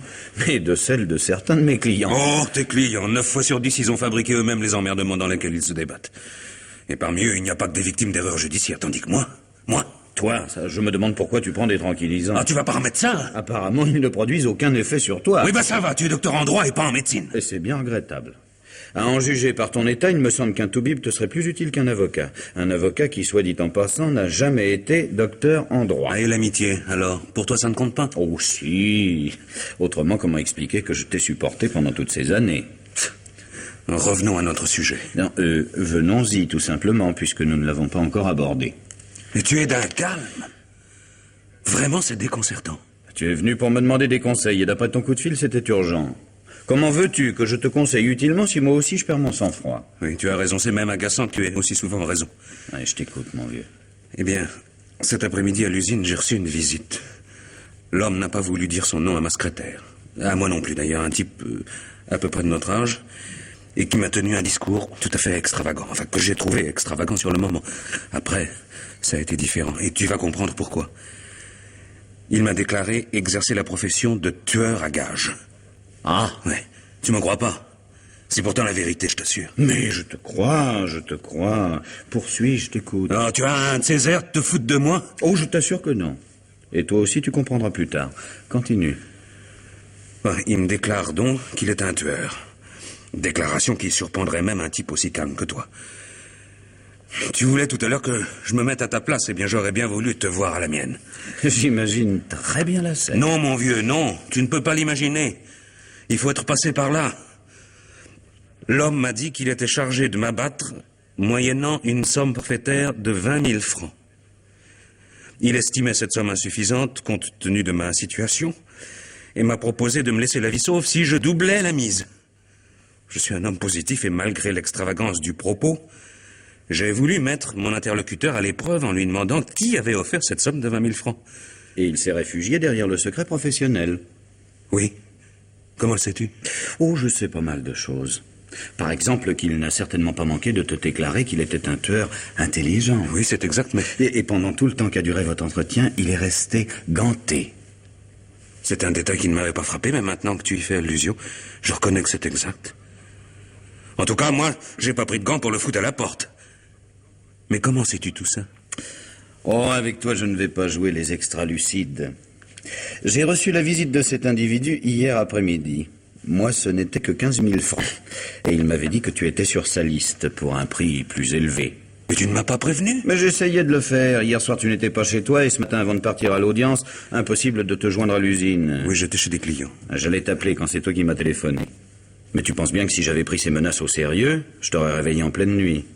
mais de celle de certains de mes clients. Oh, tes clients, 9 fois sur 10, ils ont fabriqué eux-mêmes les emmerdements dans lesquels ils se débattent. Et parmi eux, il n'y a pas que des victimes d'erreurs judiciaires, tandis que moi, Toi, ça, je me demande pourquoi tu prends des tranquillisants. Ah, tu vas pas remettre ça? Apparemment, ils ne produisent aucun effet sur toi. Oui, bah ça va, tu es docteur en droit et pas en médecine. Et c'est bien regrettable. À en juger par ton état, il me semble qu'un toubib te serait plus utile qu'un avocat. Un avocat qui, soit dit en passant, n'a jamais été docteur en droit. Ah, et l'amitié, alors? Pour toi, ça ne compte pas? Oh si. Autrement, comment expliquer que je t'ai supporté pendant toutes ces années? Revenons à notre sujet. Non, venons-y, tout simplement, puisque nous ne l'avons pas encore abordé. Et tu es d'un calme. Vraiment, c'est déconcertant. Tu es venu pour me demander des conseils, et d'après ton coup de fil, c'était urgent. Comment veux-tu que je te conseille utilement si moi aussi je perds mon sang-froid? Oui, tu as raison, c'est même agaçant que tu aies aussi souvent raison. Ouais, je t'écoute, mon vieux. Eh bien, cet après-midi à l'usine, j'ai reçu une visite. L'homme n'a pas voulu dire son nom à ma secrétaire. À moi non plus, d'ailleurs, un type à peu près de notre âge, et qui m'a tenu un discours tout à fait extravagant. Enfin, que j'ai trouvé extravagant sur le moment. Après, ça a été différent, et tu vas comprendre pourquoi. Il m'a déclaré exercer la profession de tueur à gages. Ah? Ouais, tu m'en crois pas? C'est pourtant la vérité, je t'assure. Mais je te crois, je te crois. Poursuis, je t'écoute. Oh, tu as un de ces airs de te foutre de moi? Oh, je t'assure que non. Et toi aussi, tu comprendras plus tard. Continue. Ouais, il me déclare donc qu'il est un tueur. Déclaration qui surprendrait même un type aussi calme que toi. Tu voulais tout à l'heure que je me mette à ta place, eh bien j'aurais bien voulu te voir à la mienne. J'imagine très bien la scène. Non, mon vieux, non, tu ne peux pas l'imaginer. Il faut être passé par là. L'homme m'a dit qu'il était chargé de m'abattre, moyennant une somme forfaitaire de 20 000 francs. Il estimait cette somme insuffisante, compte tenu de ma situation, et m'a proposé de me laisser la vie sauve si je doublais la mise. Je suis un homme positif et malgré l'extravagance du propos, j'ai voulu mettre mon interlocuteur à l'épreuve en lui demandant qui avait offert cette somme de 20 000 francs. Et il s'est réfugié derrière le secret professionnel. Oui. Comment le sais-tu? Oh, je sais pas mal de choses. Par exemple, qu'il n'a certainement pas manqué de te déclarer qu'il était un tueur intelligent. Oui, c'est exact, mais... Et pendant tout le temps qu'a duré votre entretien, il est resté ganté. C'est un détail qui ne m'avait pas frappé, mais maintenant que tu y fais allusion, je reconnais que c'est exact. En tout cas, moi, j'ai pas pris de gants pour le foutre à la porte. Mais comment sais-tu tout ça? Oh, avec toi, je ne vais pas jouer les extra-lucides. J'ai reçu la visite de cet individu hier après-midi. Moi, ce n'était que 15 000 francs. Et il m'avait dit que tu étais sur sa liste pour un prix plus élevé. Mais tu ne m'as pas prévenu? Mais j'essayais de le faire. Hier soir, tu n'étais pas chez toi et ce matin, avant de partir à l'audience, impossible de te joindre à l'usine. Oui, j'étais chez des clients. J'allais t'appeler quand c'est toi qui m'as téléphoné. Mais tu penses bien que si j'avais pris ces menaces au sérieux, je t'aurais réveillé en pleine nuit.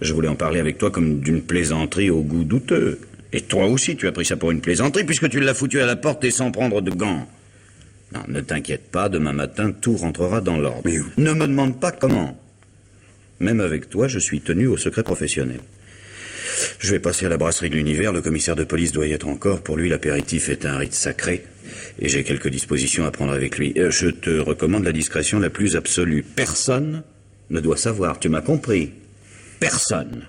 Je voulais en parler avec toi comme d'une plaisanterie au goût douteux. Et toi aussi, tu as pris ça pour une plaisanterie puisque tu l'as foutu à la porte et sans prendre de gants. Non, ne t'inquiète pas, demain matin, tout rentrera dans l'ordre. Mais ne me demande pas comment. Même avec toi, je suis tenu au secret professionnel. Je vais passer à la brasserie de l'univers, le commissaire de police doit y être encore. Pour lui, l'apéritif est un rite sacré. Et j'ai quelques dispositions à prendre avec lui. Je te recommande la discrétion la plus absolue. Personne ne doit savoir, tu m'as compris? Personne.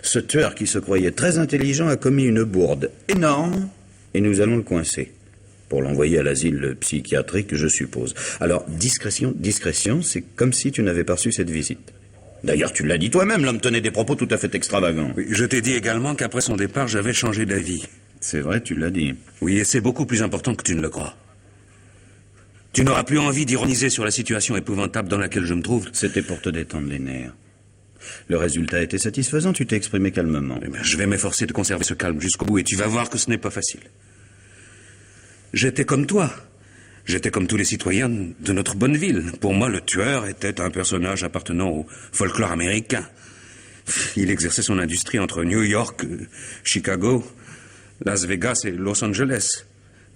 Ce tueur qui se croyait très intelligent a commis une bourde énorme et nous allons le coincer. Pour l'envoyer à l'asile psychiatrique, je suppose. Alors, discrétion, discrétion, c'est comme si tu n'avais pas reçu cette visite. D'ailleurs, tu l'as dit toi-même, l'homme tenait des propos tout à fait extravagants. Oui, je t'ai dit également qu'après son départ, j'avais changé d'avis. C'est vrai, tu l'as dit. Oui, et c'est beaucoup plus important que tu ne le crois. Tu n'auras plus envie d'ironiser sur la situation épouvantable dans laquelle je me trouve. C'était pour te détendre les nerfs. Le résultat a été satisfaisant, tu t'es exprimé calmement. Eh bien, je vais m'efforcer de conserver ce calme jusqu'au bout et tu vas voir que ce n'est pas facile. J'étais comme toi. J'étais comme tous les citoyens de notre bonne ville. Pour moi, le tueur était un personnage appartenant au folklore américain. Il exerçait son industrie entre New York, Chicago, Las Vegas et Los Angeles.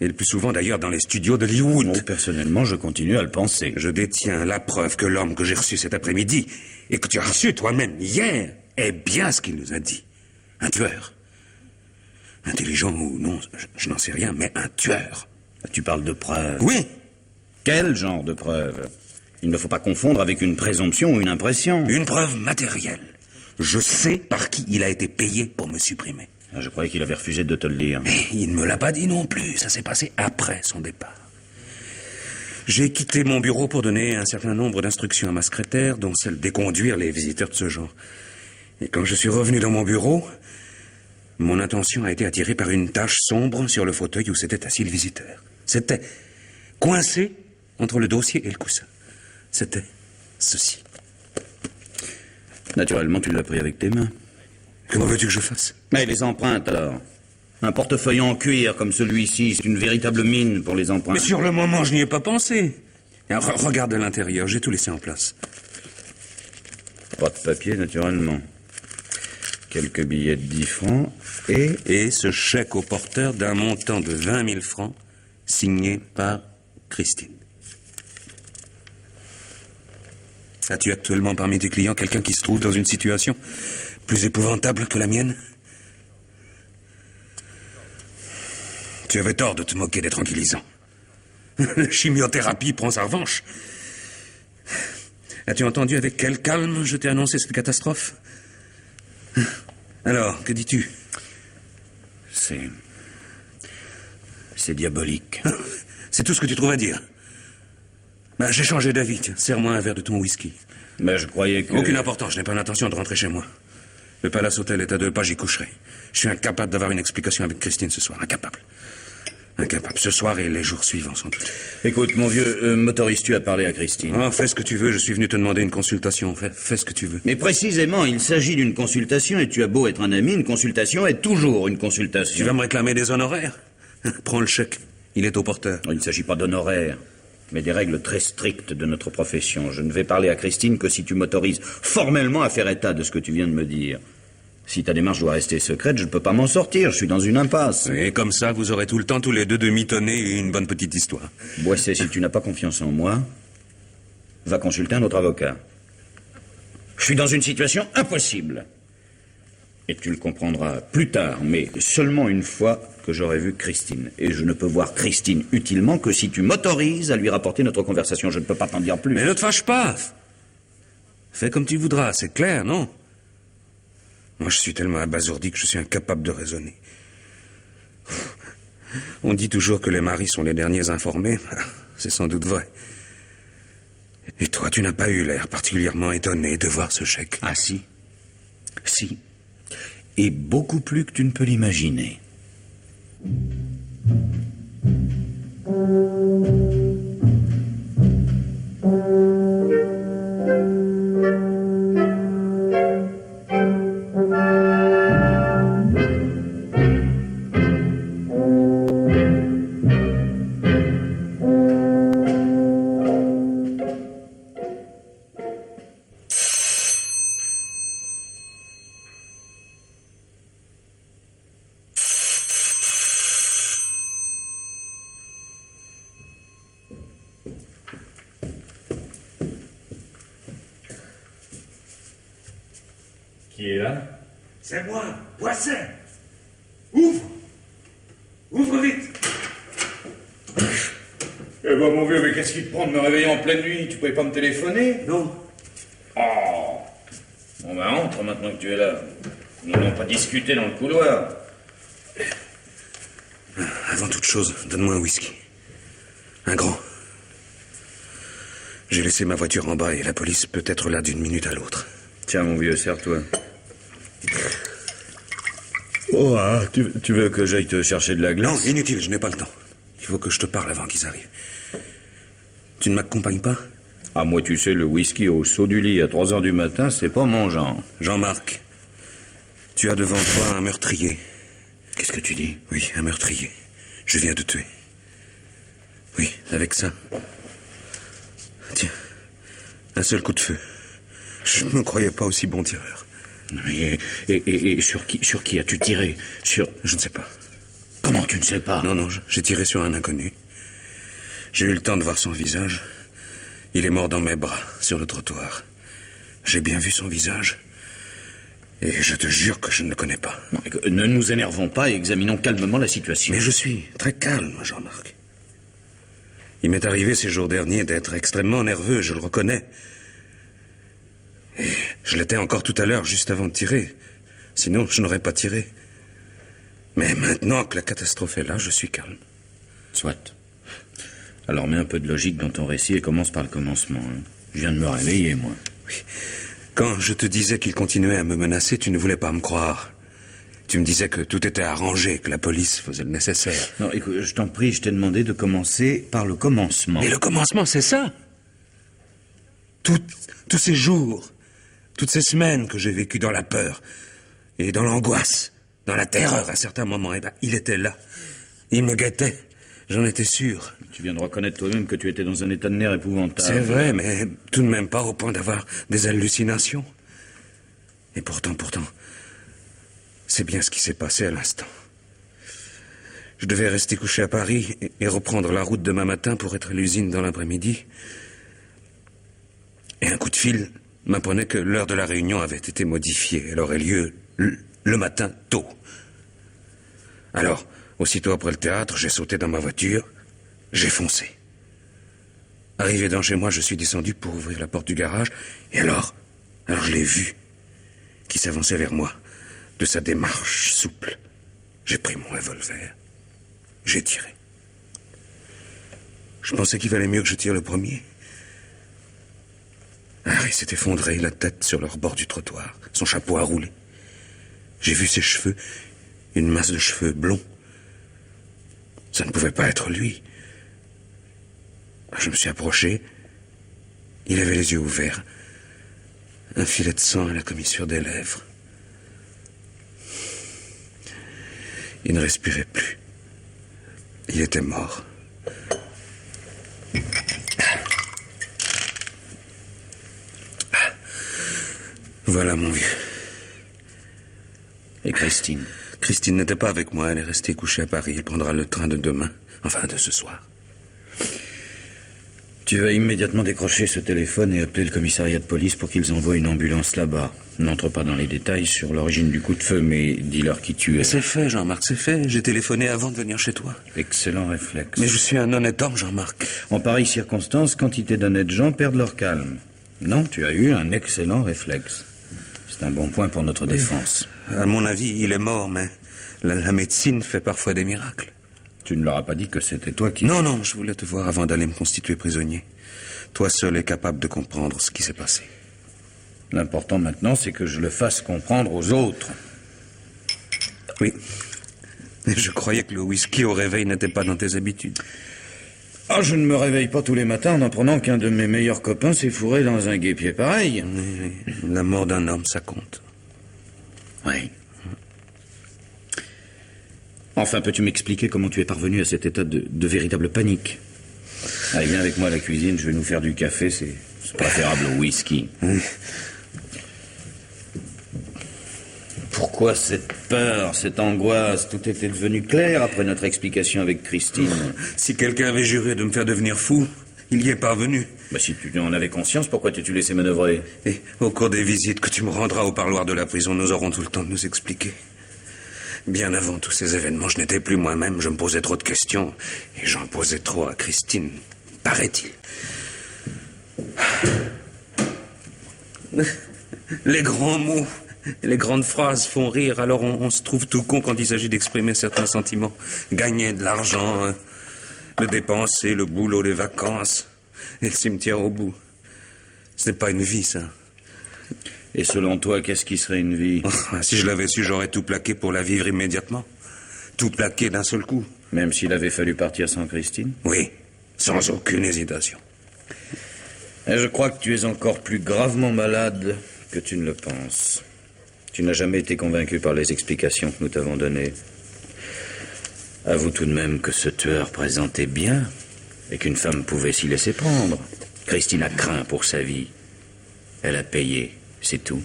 Et le plus souvent d'ailleurs dans les studios d'Hollywood. Bon, personnellement, je continue à le penser. Je détiens la preuve que l'homme que j'ai reçu cet après-midi et que tu as reçu toi-même hier est bien ce qu'il nous a dit. Un tueur. Intelligent ou non, je n'en sais rien, mais un tueur. Tu parles de preuves. Oui. Quel genre de preuves? Il ne faut pas confondre avec une présomption ou une impression. Une preuve matérielle. Je sais par qui il a été payé pour me supprimer. Je croyais qu'il avait refusé de te le dire. Mais il ne me l'a pas dit non plus. Ça s'est passé après son départ. J'ai quitté mon bureau pour donner un certain nombre d'instructions à ma secrétaire, dont celle d'éconduire les visiteurs de ce genre. Et quand je suis revenu dans mon bureau, mon attention a été attirée par une tache sombre sur le fauteuil où s'était assis le visiteur. C'était coincé entre le dossier et le coussin. C'était ceci. Naturellement, tu l'as pris avec tes mains. Comment veux-tu que je fasse? Mais les empreintes, alors. Un portefeuille en cuir comme celui-ci, c'est une véritable mine pour les empreintes. Mais sur le moment, je n'y ai pas pensé. Regarde à l'intérieur, j'ai tout laissé en place. Pas de papier, naturellement. Quelques billets de 10 francs Et ce chèque au porteur d'un montant de 20 000 francs, signé par Christine. As-tu actuellement parmi tes clients quelqu'un qui se trouve dans une situation plus épouvantable que la mienne? Tu avais tort de te moquer des tranquillisants. La chimiothérapie prend sa revanche. As-tu entendu avec quel calme je t'ai annoncé cette catastrophe? Alors, que dis-tu? C'est diabolique. C'est tout ce que tu trouves à dire. Ben, j'ai changé d'avis. Tiens, serre-moi un verre de ton whisky. Mais je croyais que... Aucune importance, je n'ai pas l'intention de rentrer chez moi. Le Palace Hotel est à 2 pas, j'y coucherai. Je suis incapable d'avoir une explication avec Christine ce soir. Incapable. Incapable. Ce soir et les jours suivants, sans doute. Écoute, mon vieux, m'autorises-tu à parler à Christine? Oh, fais ce que tu veux, je suis venu te demander une consultation. Fais ce que tu veux. Mais précisément, il s'agit d'une consultation, et tu as beau être un ami, une consultation est toujours une consultation. Tu vas me réclamer des honoraires? Prends le chèque. Il est au porteur. Il ne s'agit pas d'honoraires, mais des règles très strictes de notre profession. Je ne vais parler à Christine que si tu m'autorises formellement à faire état de ce que tu viens de me dire. Si ta démarche doit rester secrète, je ne peux pas m'en sortir, je suis dans une impasse. Et comme ça, vous aurez tout le temps tous les deux de mitonner et une bonne petite histoire. Boisset, si tu n'as pas confiance en moi, va consulter un autre avocat. Je suis dans une situation impossible. Et tu le comprendras plus tard, mais seulement une fois que j'aurai vu Christine. Et je ne peux voir Christine utilement que si tu m'autorises à lui rapporter notre conversation. Je ne peux pas t'en dire plus. Mais ne te fâche pas. Fais comme tu voudras, c'est clair, non? Moi, je suis tellement abasourdi que je suis incapable de raisonner. On dit toujours que les maris sont les derniers informés. C'est sans doute vrai. Et toi, tu n'as pas eu l'air particulièrement étonné de voir ce chèque. Ah si. Si. Et beaucoup plus que tu ne peux l'imaginer. Qui est là? C'est moi, Boisset. Ouvre. Ouvre vite. Eh ben, mon vieux, mais qu'est-ce qui te prend de me réveiller en pleine nuit? Tu pouvais pas me téléphoner? Non. Oh. Bon, ben, entre maintenant que tu es là. Nous n'allons pas discuter dans le couloir. Avant toute chose, donne-moi un whisky. Un grand. J'ai laissé ma voiture en bas et la police peut être là d'une minute à l'autre. Tiens, mon vieux, serre-toi. Oh, ah, tu veux que j'aille te chercher de la glace? Non, inutile, je n'ai pas le temps. Il faut que je te parle avant qu'ils arrivent. Tu ne m'accompagnes pas? Ah, moi, tu sais, le whisky au saut du lit à 3 heures du matin, c'est pas mon genre. Jean-Marc, tu as devant toi un meurtrier. Qu'est-ce que tu dis? Oui, un meurtrier. Je viens de tuer. Oui, avec ça. Tiens, un seul coup de feu. Je ne me croyais pas aussi bon tireur. Et sur qui as-tu tiré? Sur... Je ne sais pas. Comment tu ne sais pas? Non, j'ai tiré sur un inconnu. J'ai eu le temps de voir son visage. Il est mort dans mes bras, sur le trottoir. J'ai bien vu son visage. Et je te jure que je ne le connais pas. Non, ne nous énervons pas et examinons calmement la situation. Mais je suis très calme, Jean-Marc. Il m'est arrivé ces jours derniers d'être extrêmement nerveux, je le reconnais. Et je l'étais encore tout à l'heure, juste avant de tirer. Sinon, je n'aurais pas tiré. Mais maintenant que la catastrophe est là, je suis calme. Soit. Alors mets un peu de logique dans ton récit et commence par le commencement. Hein. Je viens de me réveiller, moi. Oui. Quand je te disais qu'il continuait à me menacer, tu ne voulais pas me croire. Tu me disais que tout était arrangé, que la police faisait le nécessaire. Non, écoute, je t'en prie, je t'ai demandé de commencer par le commencement. Mais le commencement, c'est ça. tous ces jours, toutes ces semaines que j'ai vécues dans la peur et dans l'angoisse, dans la terreur à certains moments, eh ben, il était là. Il me guettait, j'en étais sûr. Tu viens de reconnaître toi-même que tu étais dans un état de nerfs épouvantable. C'est vrai, mais tout de même pas au point d'avoir des hallucinations. Et pourtant, c'est bien ce qui s'est passé à l'instant. Je devais rester couché à Paris et reprendre la route demain matin pour être à l'usine dans l'après-midi. Et un coup de fil m'apprenait que l'heure de la réunion avait été modifiée. Elle aurait lieu le matin tôt. Alors, aussitôt après le théâtre, j'ai sauté dans ma voiture, j'ai foncé. Arrivé dans chez moi, je suis descendu pour ouvrir la porte du garage, et alors je l'ai vu, qui s'avançait vers moi, de sa démarche souple. J'ai pris mon revolver. J'ai tiré. Je pensais qu'il valait mieux que je tire le premier. Harry s'est effondré, la tête sur le rebord du trottoir. Son chapeau a roulé. J'ai vu ses cheveux, une masse de cheveux blonds. Ça ne pouvait pas être lui. Je me suis approché. Il avait les yeux ouverts. Un filet de sang à la commissure des lèvres. Il ne respirait plus. Il était mort. Voilà, mon vieux. Et Christine? Christine n'était pas avec moi. Elle est restée couchée à Paris. Elle prendra le train de demain. Enfin, de ce soir. Tu vas immédiatement décrocher ce téléphone et appeler le commissariat de police pour qu'ils envoient une ambulance là-bas. N'entre pas dans les détails sur l'origine du coup de feu, mais dis-leur qui tu es. C'est fait, Jean-Marc, c'est fait. J'ai téléphoné avant de venir chez toi. Excellent réflexe. Mais je suis un honnête homme, Jean-Marc. En pareilles circonstances, quantité d'honnêtes gens perdent leur calme. Non, tu as eu un excellent réflexe. C'est un bon point pour notre défense. À mon avis, il est mort, mais la médecine fait parfois des miracles. Tu ne leur as pas dit que c'était toi qui... Non, je voulais te voir avant d'aller me constituer prisonnier. Toi seul es capable de comprendre ce qui s'est passé. L'important maintenant, c'est que je le fasse comprendre aux autres. Oui. Je croyais que le whisky au réveil n'était pas dans tes habitudes. Ah, je ne me réveille pas tous les matins en apprenant qu'un de mes meilleurs copains s'est fourré dans un guêpier pareil. Oui. La mort d'un homme, ça compte. Oui. Enfin, peux-tu m'expliquer comment tu es parvenu à cet état de véritable panique? Allez, viens avec moi à la cuisine, je vais nous faire du café, c'est préférable au whisky. Pourquoi cette peur, cette angoisse? Tout était devenu clair après notre explication avec Christine. Si quelqu'un avait juré de me faire devenir fou, il y est parvenu. Bah, si tu en avais conscience, pourquoi t'es-tu laissé manœuvrer? Et au cours des visites que tu me rendras au parloir de la prison, nous aurons tout le temps de nous expliquer. Bien avant tous ces événements, je n'étais plus moi-même, je me posais trop de questions. Et j'en posais trop à Christine, paraît-il. Les grands mots, les grandes phrases font rire, alors on se trouve tout con quand il s'agit d'exprimer certains sentiments. Gagner de l'argent, le dépenser, le boulot, les vacances, et le cimetière au bout. Ce n'est pas une vie, ça. Et selon toi, qu'est-ce qui serait une vie? Si je l'avais su, j'aurais tout plaqué pour la vivre immédiatement. Tout plaqué d'un seul coup. Même s'il avait fallu partir sans Christine? Oui, sans aucune hésitation. Et je crois que tu es encore plus gravement malade que tu ne le penses. Tu n'as jamais été convaincu par les explications que nous t'avons données. Avoue tout de même que ce tueur présentait bien et qu'une femme pouvait s'y laisser prendre. Christine a craint pour sa vie. Elle a payé. C'est tout.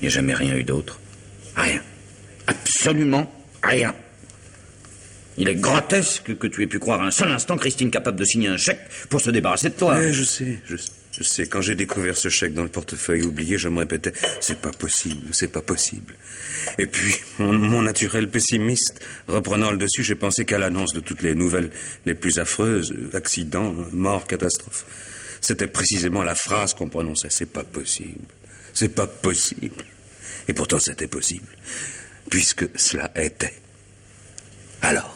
Il n'y a jamais rien eu d'autre. Rien. Absolument rien. Il est grotesque que tu aies pu croire un seul instant Christine capable de signer un chèque pour se débarrasser de toi. Oui, je sais. Quand j'ai découvert ce chèque dans le portefeuille oublié, je me répétais, c'est pas possible, c'est pas possible. Et puis, mon naturel pessimiste, reprenant le dessus, j'ai pensé qu'à l'annonce de toutes les nouvelles les plus affreuses, accidents, morts, catastrophes, c'était précisément la phrase qu'on prononçait, c'est pas possible. C'est pas possible. Et pourtant, c'était possible. Puisque cela était. Alors.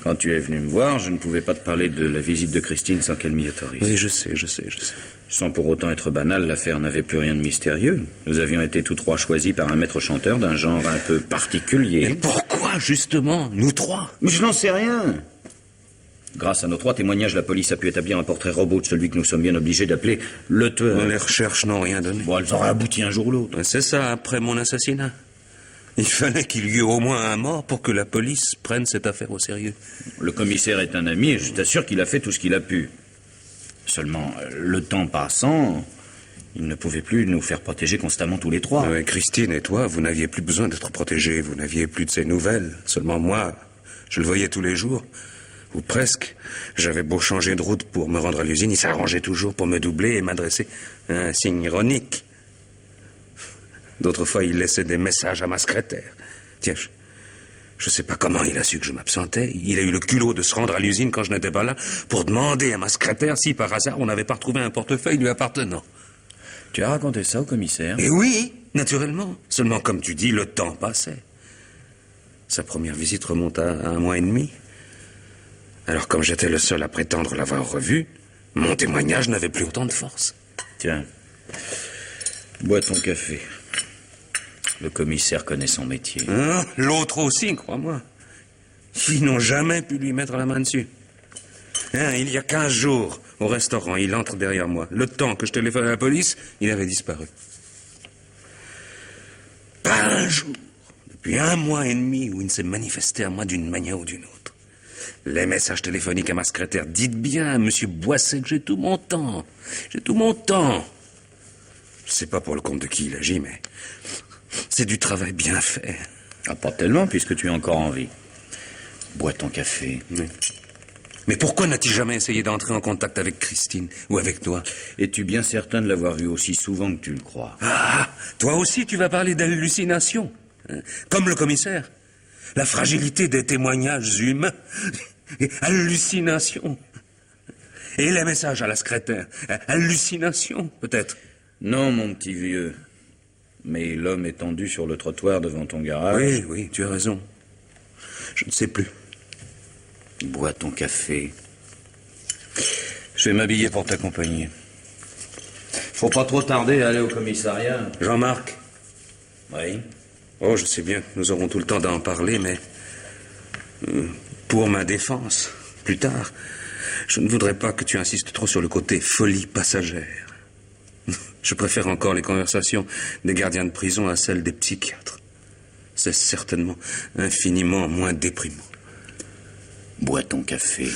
Quand tu es venu me voir, je ne pouvais pas te parler de la visite de Christine sans qu'elle m'y autorise. Oui, je sais. Sans pour autant être banal, l'affaire n'avait plus rien de mystérieux. Nous avions été tous trois choisis par un maître chanteur d'un genre un peu particulier. Et pourquoi, justement, nous trois? Mais je n'en sais rien. Grâce à nos 3 témoignages, la police a pu établir un portrait robot de celui que nous sommes bien obligés d'appeler le tueur. Les recherches n'ont rien donné. Bon, elles auraient abouti un jour ou l'autre. C'est ça, après mon assassinat. Il fallait qu'il y ait au moins un mort pour que la police prenne cette affaire au sérieux. Le commissaire est un ami et je t'assure qu'il a fait tout ce qu'il a pu. Seulement, le temps passant, il ne pouvait plus nous faire protéger constamment tous les 3. Ouais, Christine et toi, vous n'aviez plus besoin d'être protégés. Vous n'aviez plus de ces nouvelles. Seulement moi, je le voyais tous les jours. Ou presque. J'avais beau changer de route pour me rendre à l'usine, il s'arrangeait toujours pour me doubler et m'adresser un signe ironique. D'autres fois, il laissait des messages à ma secrétaire. Tiens, je sais pas comment il a su que je m'absentais. Il a eu le culot de se rendre à l'usine quand je n'étais pas là pour demander à ma secrétaire si par hasard on n'avait pas retrouvé un portefeuille lui appartenant. Tu as raconté ça au commissaire? Et oui, naturellement. Seulement, comme tu dis, le temps passait. Sa première visite remonte à 1 mois et demi. Alors, comme j'étais le seul à prétendre l'avoir revu, mon témoignage n'avait plus autant de force. Tiens, bois ton café. Le commissaire connaît son métier. Hein? L'autre aussi, crois-moi. Ils n'ont jamais pu lui mettre la main dessus. Hein, il y a 15 jours, au restaurant, il entre derrière moi. Le temps que je téléphone à la police, il avait disparu. Pas un jour, depuis 1 mois et demi, où il ne s'est manifesté à moi d'une manière ou d'une autre. Les messages téléphoniques à ma secrétaire. Dites bien à monsieur Boisset que j'ai tout mon temps. J'ai tout mon temps. Je sais pas pour le compte de qui il agit, mais c'est du travail bien fait. Ah, pas tellement, puisque tu es encore en vie. Bois ton café. Oui. Mais pourquoi n'a-t-il jamais essayé d'entrer en contact avec Christine ou avec toi? Es-tu bien certain de l'avoir vu aussi souvent que tu le crois? Ah, toi aussi tu vas parler d'hallucination, hein, comme le commissaire. La fragilité des témoignages humains. Hallucination. Et les messages à la secrétaire. Hallucination, peut-être. Non, mon petit vieux. Mais l'homme étendu sur le trottoir devant ton garage... Oui, oui, tu as raison. Je ne sais plus. Bois ton café. Je vais m'habiller pour t'accompagner. Faut pas trop tarder à aller au commissariat. Jean-Marc. Oui. Oh, je sais bien, nous aurons tout le temps d'en parler, mais... pour ma défense, plus tard, je ne voudrais pas que tu insistes trop sur le côté folie passagère. Je préfère encore les conversations des gardiens de prison à celles des psychiatres. C'est certainement infiniment moins déprimant. Bois ton café.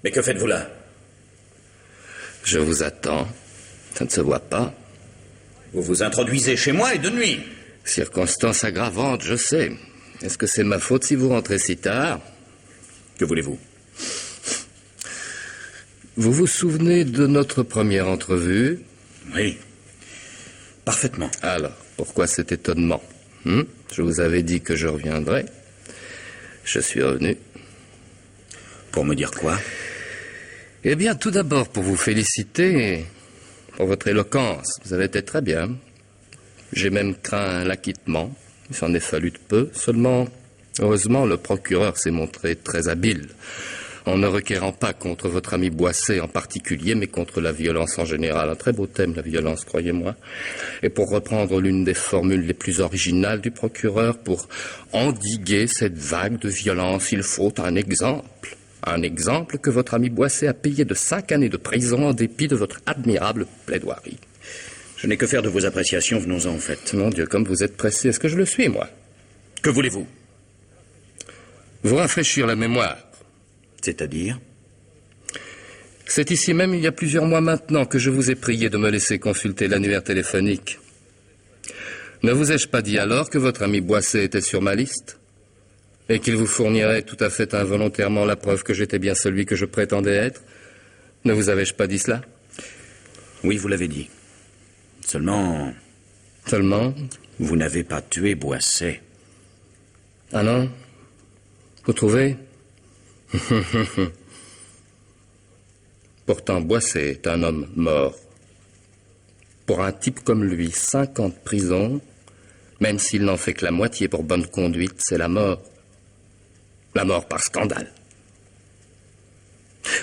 Mais que faites-vous là? Je vous attends. Ça ne se voit pas. Vous vous introduisez chez moi et de nuit. Circonstance aggravante, je sais. Est-ce que c'est ma faute si vous rentrez si tard? Que voulez-vous? Vous vous souvenez de notre première entrevue? Oui. Parfaitement. Alors, pourquoi cet étonnement? Je vous avais dit que je reviendrais. Je suis revenu. Pour me dire quoi? Eh bien, tout d'abord, pour vous féliciter pour votre éloquence. Vous avez été très bien. J'ai même craint l'acquittement. Il s'en est fallu de peu. Seulement, heureusement, le procureur s'est montré très habile, en ne requérant pas contre votre ami Boisset en particulier, mais contre la violence en général. Un très beau thème, la violence, croyez-moi. Et pour reprendre l'une des formules les plus originales du procureur, pour endiguer cette vague de violence, il faut un exemple. Un exemple que votre ami Boisset a payé de 5 années de prison en dépit de votre admirable plaidoirie. Je n'ai que faire de vos appréciations, venons-en en fait. Mon Dieu, comme vous êtes pressé, est-ce que je le suis, moi? Que voulez-vous? Vous rafraîchir la mémoire. C'est-à-dire? C'est ici même, il y a plusieurs mois maintenant, que je vous ai prié de me laisser consulter l'annuaire téléphonique. Ne vous ai-je pas dit alors que votre ami Boisset était sur ma liste? Et qu'il vous fournirait tout à fait involontairement la preuve que j'étais bien celui que je prétendais être? Ne vous avais-je pas dit cela? Oui, vous l'avez dit. Seulement, Seulement? Vous n'avez pas tué Boisset. Ah non? Vous trouvez? Pourtant, Boisset est un homme mort. Pour un type comme lui, 5 ans de prison, même s'il n'en fait que la moitié pour bonne conduite, c'est la mort. La mort par scandale.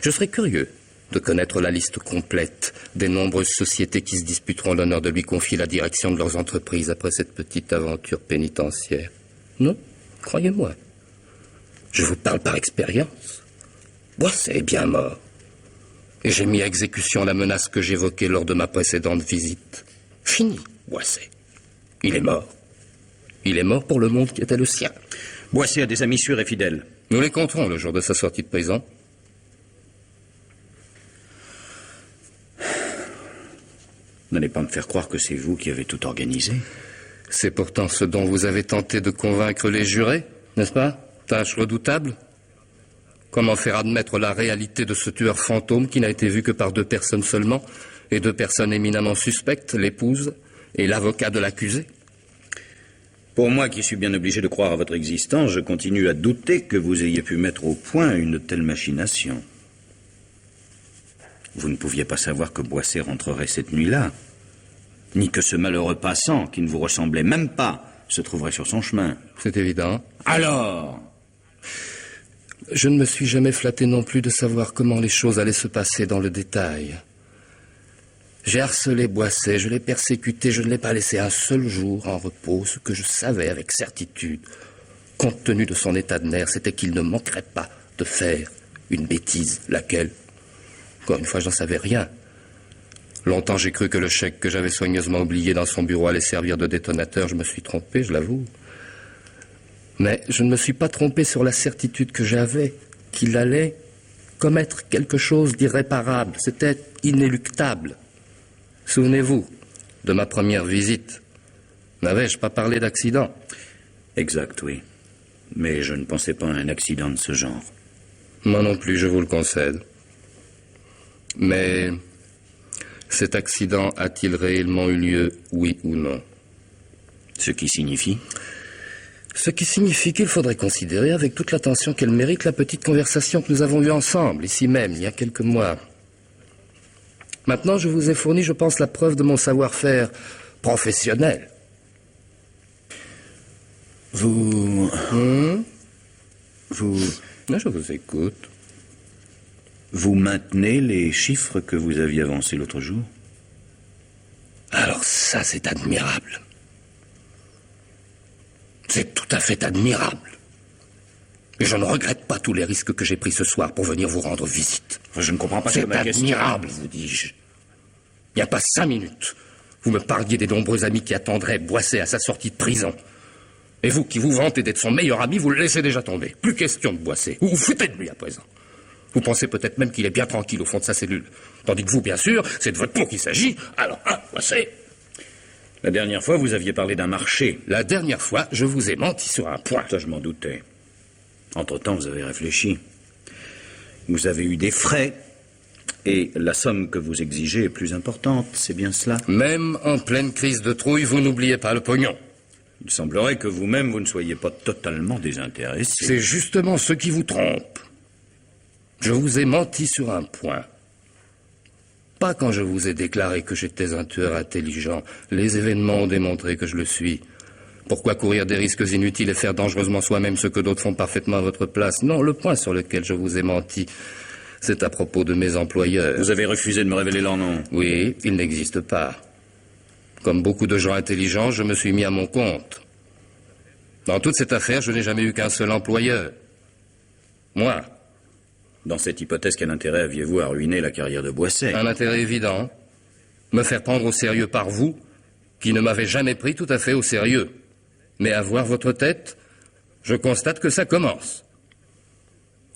Je serais curieux de connaître la liste complète des nombreuses sociétés qui se disputeront l'honneur de lui confier la direction de leurs entreprises après cette petite aventure pénitentiaire. Non, croyez-moi. Je vous parle par expérience. Boisset est bien mort. Et j'ai mis à exécution la menace que j'évoquais lors de ma précédente visite. Fini, Boisset. Il est mort. Il est mort pour le monde qui était le sien. Boisset a des amis sûrs et fidèles. Nous les compterons le jour de sa sortie de prison. N'allez pas me faire croire que c'est vous qui avez tout organisé. C'est pourtant ce dont vous avez tenté de convaincre les jurés, n'est-ce pas? Tâche redoutable. Comment faire admettre la réalité de ce tueur fantôme qui n'a été vu que par 2 personnes seulement, et 2 personnes éminemment suspectes, l'épouse et l'avocat de l'accusé? Pour moi, qui suis bien obligé de croire à votre existence, je continue à douter que vous ayez pu mettre au point une telle machination. Vous ne pouviez pas savoir que Boisset rentrerait cette nuit-là, ni que ce malheureux passant, qui ne vous ressemblait même pas, se trouverait sur son chemin. C'est évident. Alors, je ne me suis jamais flatté non plus de savoir comment les choses allaient se passer dans le détail. J'ai harcelé Boisset, je l'ai persécuté, je ne l'ai pas laissé un seul jour en repos. Ce que je savais avec certitude, compte tenu de son état de nerfs, c'était qu'il ne manquerait pas de faire une bêtise. Laquelle? Encore une fois, je n'en savais rien. Longtemps, j'ai cru que le chèque que j'avais soigneusement oublié dans son bureau allait servir de détonateur. Je me suis trompé, je l'avoue. Mais je ne me suis pas trompé sur la certitude que j'avais qu'il allait commettre quelque chose d'irréparable. C'était inéluctable. Souvenez-vous de ma première visite. N'avais-je pas parlé d'accident? Exact, oui. Mais je ne pensais pas à un accident de ce genre. Moi non plus, je vous le concède. Mais cet accident a-t-il réellement eu lieu, oui ou non? Ce qui signifie? Ce qui signifie qu'il faudrait considérer avec toute l'attention qu'elle mérite la petite conversation que nous avons eue ensemble, ici même, il y a quelques mois. Maintenant, je vous ai fourni, je pense, la preuve de mon savoir-faire professionnel. Vous... Je vous écoute. Vous maintenez les chiffres que vous aviez avancés l'autre jour? Alors ça, c'est admirable. C'est tout à fait admirable. Et je ne regrette pas tous les risques que j'ai pris ce soir pour venir vous rendre visite. Je ne comprends pas ce que ma question... C'est admirable, vous dis-je. Il n'y a pas 5 minutes, vous me parliez des nombreux amis qui attendraient Boisset à sa sortie de prison. Et vous, qui vous vantez d'être son meilleur ami, vous le laissez déjà tomber. Plus question de Boisset. Vous vous foutez de lui à présent. Vous pensez peut-être même qu'il est bien tranquille au fond de sa cellule. Tandis que vous, bien sûr, c'est de votre peau qu'il s'agit. Alors, Boisset. La dernière fois, vous aviez parlé d'un marché. La dernière fois, je vous ai menti sur un point. Ça, je m'en doutais. Entre-temps, vous avez réfléchi. Vous avez eu des frais. Et la somme que vous exigez est plus importante, c'est bien cela? Même en pleine crise de trouille, vous n'oubliez pas le pognon. Il semblerait que vous-même, vous ne soyez pas totalement désintéressé. C'est justement ce qui vous trompe. Je vous ai menti sur un point. Pas quand je vous ai déclaré que j'étais un tueur intelligent. Les événements ont démontré que je le suis. Pourquoi courir des risques inutiles et faire dangereusement soi-même ce que d'autres font parfaitement à votre place? Non, le point sur lequel je vous ai menti, c'est à propos de mes employeurs. Vous avez refusé de me révéler leur nom? Oui, ils n'existent pas. Comme beaucoup de gens intelligents, je me suis mis à mon compte. Dans toute cette affaire, je n'ai jamais eu qu'un seul employeur. Moi. Dans cette hypothèse, quel intérêt aviez-vous à ruiner la carrière de Boisset? Un intérêt évident. Me faire prendre au sérieux par vous, qui ne m'avez jamais pris tout à fait au sérieux. Mais à voir votre tête, je constate que ça commence.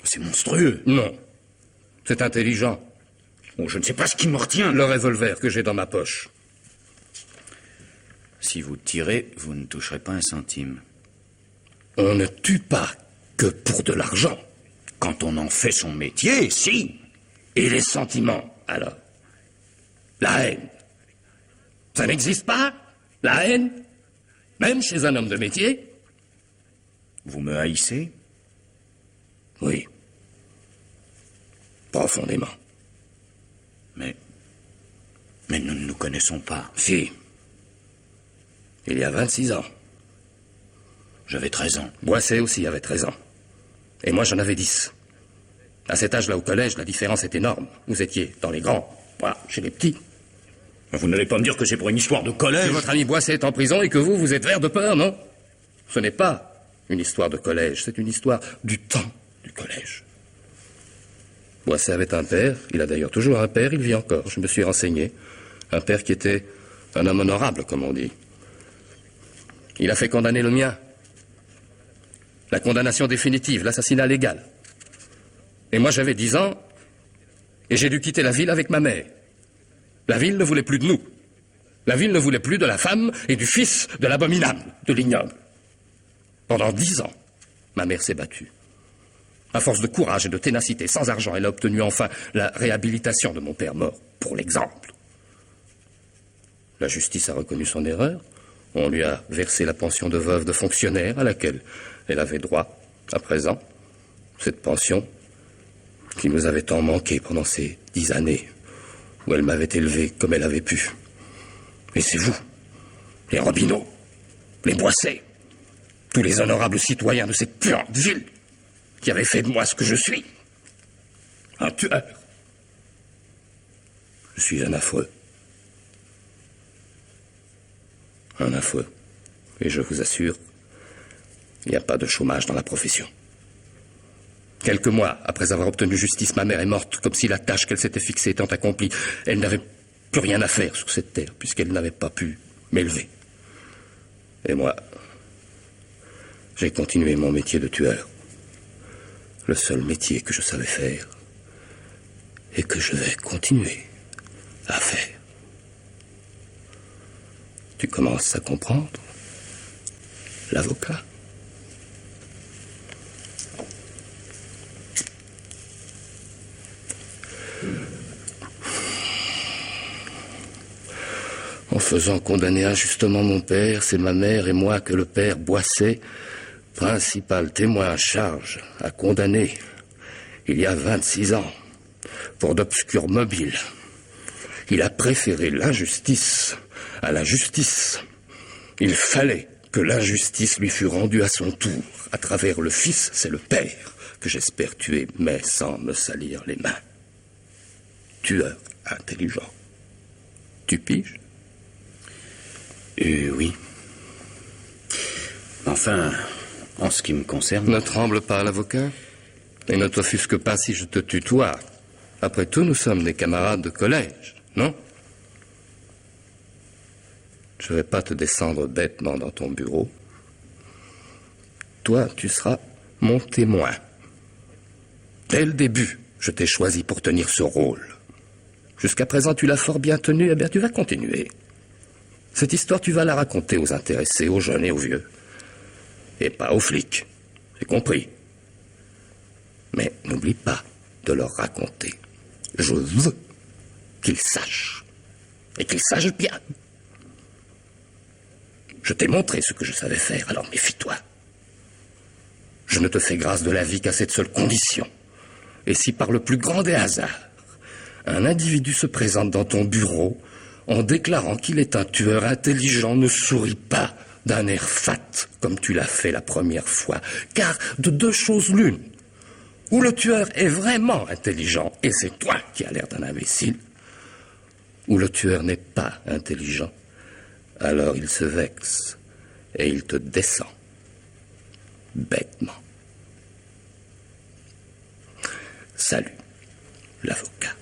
C'est monstrueux. Non. C'est intelligent. Oh, je ne sais pas ce qui me retient. Le revolver que j'ai dans ma poche. Si vous tirez, vous ne toucherez pas un centime. On ne tue pas que pour de l'argent. Quand on en fait son métier, si. Et les sentiments, alors? La haine, ça n'existe pas? La haine? Même chez un homme de métier? Vous me haïssez? Oui. Profondément. Mais nous ne nous connaissons pas. Si. Il y a 26 ans. J'avais 13 ans. Boisset aussi avait 13 ans. Et moi, j'en avais 10. À cet âge-là, au collège, la différence est énorme. Vous étiez dans les grands, moi, chez les petits. Vous n'allez pas me dire que c'est pour une histoire de collège? Que votre ami Boisset est en prison et que vous êtes vert de peur, non? Ce n'est pas une histoire de collège, c'est une histoire du temps du collège. Boisset avait un père, il a d'ailleurs toujours un père, il vit encore, je me suis renseigné. Un père qui était un homme honorable, comme on dit. Il a fait condamner le mien. La condamnation définitive, l'assassinat légal. Et moi j'avais 10 ans, et j'ai dû quitter la ville avec ma mère. La ville ne voulait plus de nous. La ville ne voulait plus de la femme et du fils de l'abominable, de l'ignoble. Pendant 10 ans, ma mère s'est battue. À force de courage et de ténacité, sans argent, elle a obtenu enfin la réhabilitation de mon père mort, pour l'exemple. La justice a reconnu son erreur. On lui a versé la pension de veuve de fonctionnaire à laquelle elle avait droit à présent. Cette pension qui nous avait tant manqué pendant ces 10 années où elle m'avait élevé comme elle avait pu. Et c'est vous, les Robineau, les Boisset, tous les honorables citoyens de cette puante ville qui avaient fait de moi ce que je suis. Un tueur. Je suis un affreux. Un affreux. Et je vous assure, il n'y a pas de chômage dans la profession. Quelques mois après avoir obtenu justice, ma mère est morte, comme si la tâche qu'elle s'était fixée étant accomplie, elle n'avait plus rien à faire sur cette terre, puisqu'elle n'avait pas pu m'élever. Et moi, j'ai continué mon métier de tueur. Le seul métier que je savais faire, et que je vais continuer à faire. Tu commences à comprendre, l'avocat? En faisant condamner injustement mon père, c'est ma mère et moi que le père Boisset, principal témoin à charge, a condamné, il y a 26 ans, pour d'obscurs mobiles. Il a préféré l'injustice à la justice. Il fallait que l'injustice lui fût rendue à son tour, à travers le fils, c'est le père, que j'espère tuer, mais sans me salir les mains. Tueur intelligent. Tu piges? Oui. Enfin, en ce qui me concerne... Ne tremble pas, l'avocat. Et ne t'offusque pas si je te tutoie. Après tout, nous sommes des camarades de collège, non? Je ne vais pas te descendre bêtement dans ton bureau. Toi, tu seras mon témoin. Dès le début, je t'ai choisi pour tenir ce rôle. Jusqu'à présent, tu l'as fort bien tenu, eh bien, tu vas continuer. Cette histoire, tu vas la raconter aux intéressés, aux jeunes et aux vieux. Et pas aux flics, j'ai compris. Mais n'oublie pas de leur raconter. Je veux qu'ils sachent. Et qu'ils sachent bien. Je t'ai montré ce que je savais faire, alors méfie-toi. Je ne te fais grâce de la vie qu'à cette seule condition. Et si par le plus grand des hasards, un individu se présente dans ton bureau en déclarant qu'il est un tueur intelligent, ne souris pas d'un air fat comme tu l'as fait la première fois. Car de deux choses l'une, ou le tueur est vraiment intelligent et c'est toi qui as l'air d'un imbécile, ou le tueur n'est pas intelligent, alors il se vexe et il te descend bêtement. Salut, l'avocat.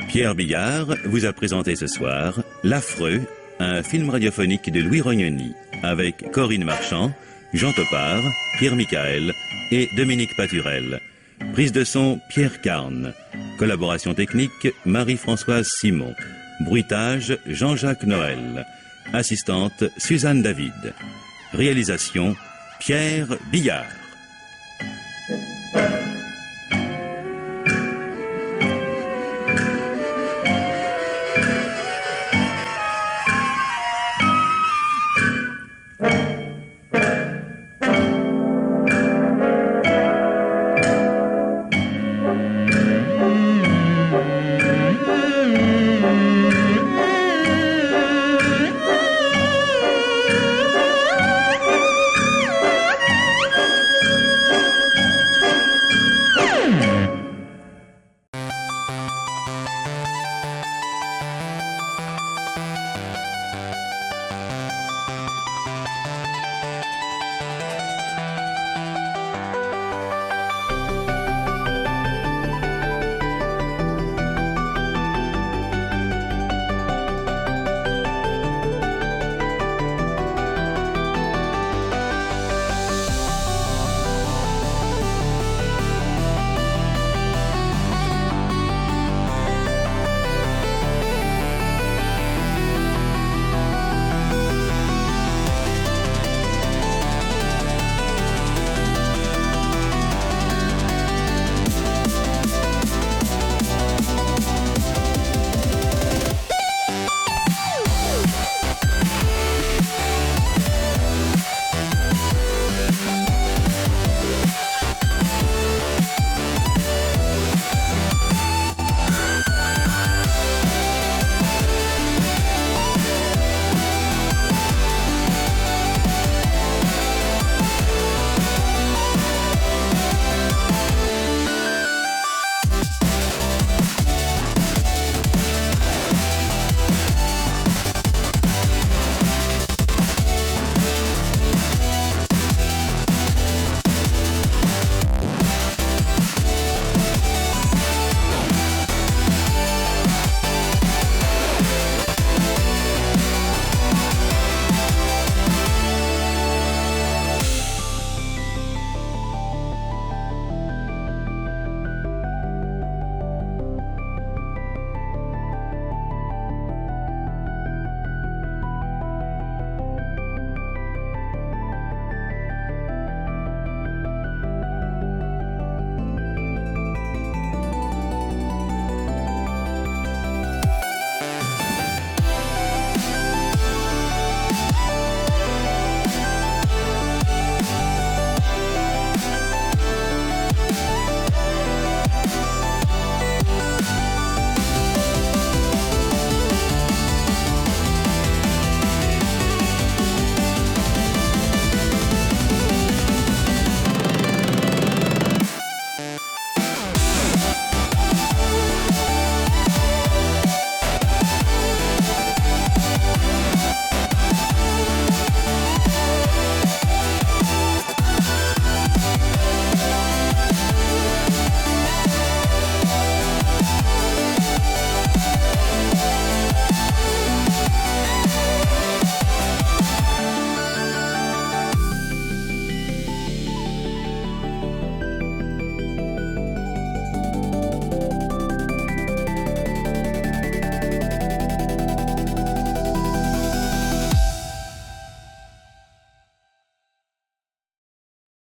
Pierre Billard vous a présenté ce soir L'Affreux, un film radiophonique de Louis Rognoni, avec Corinne Marchand, Jean Topard, Pierre Michael et Dominique Paturel. Prise de son, Pierre Carne. Collaboration technique, Marie-Françoise Simon. Bruitage, Jean-Jacques Noël. Assistante, Suzanne David. Réalisation, Pierre Billard.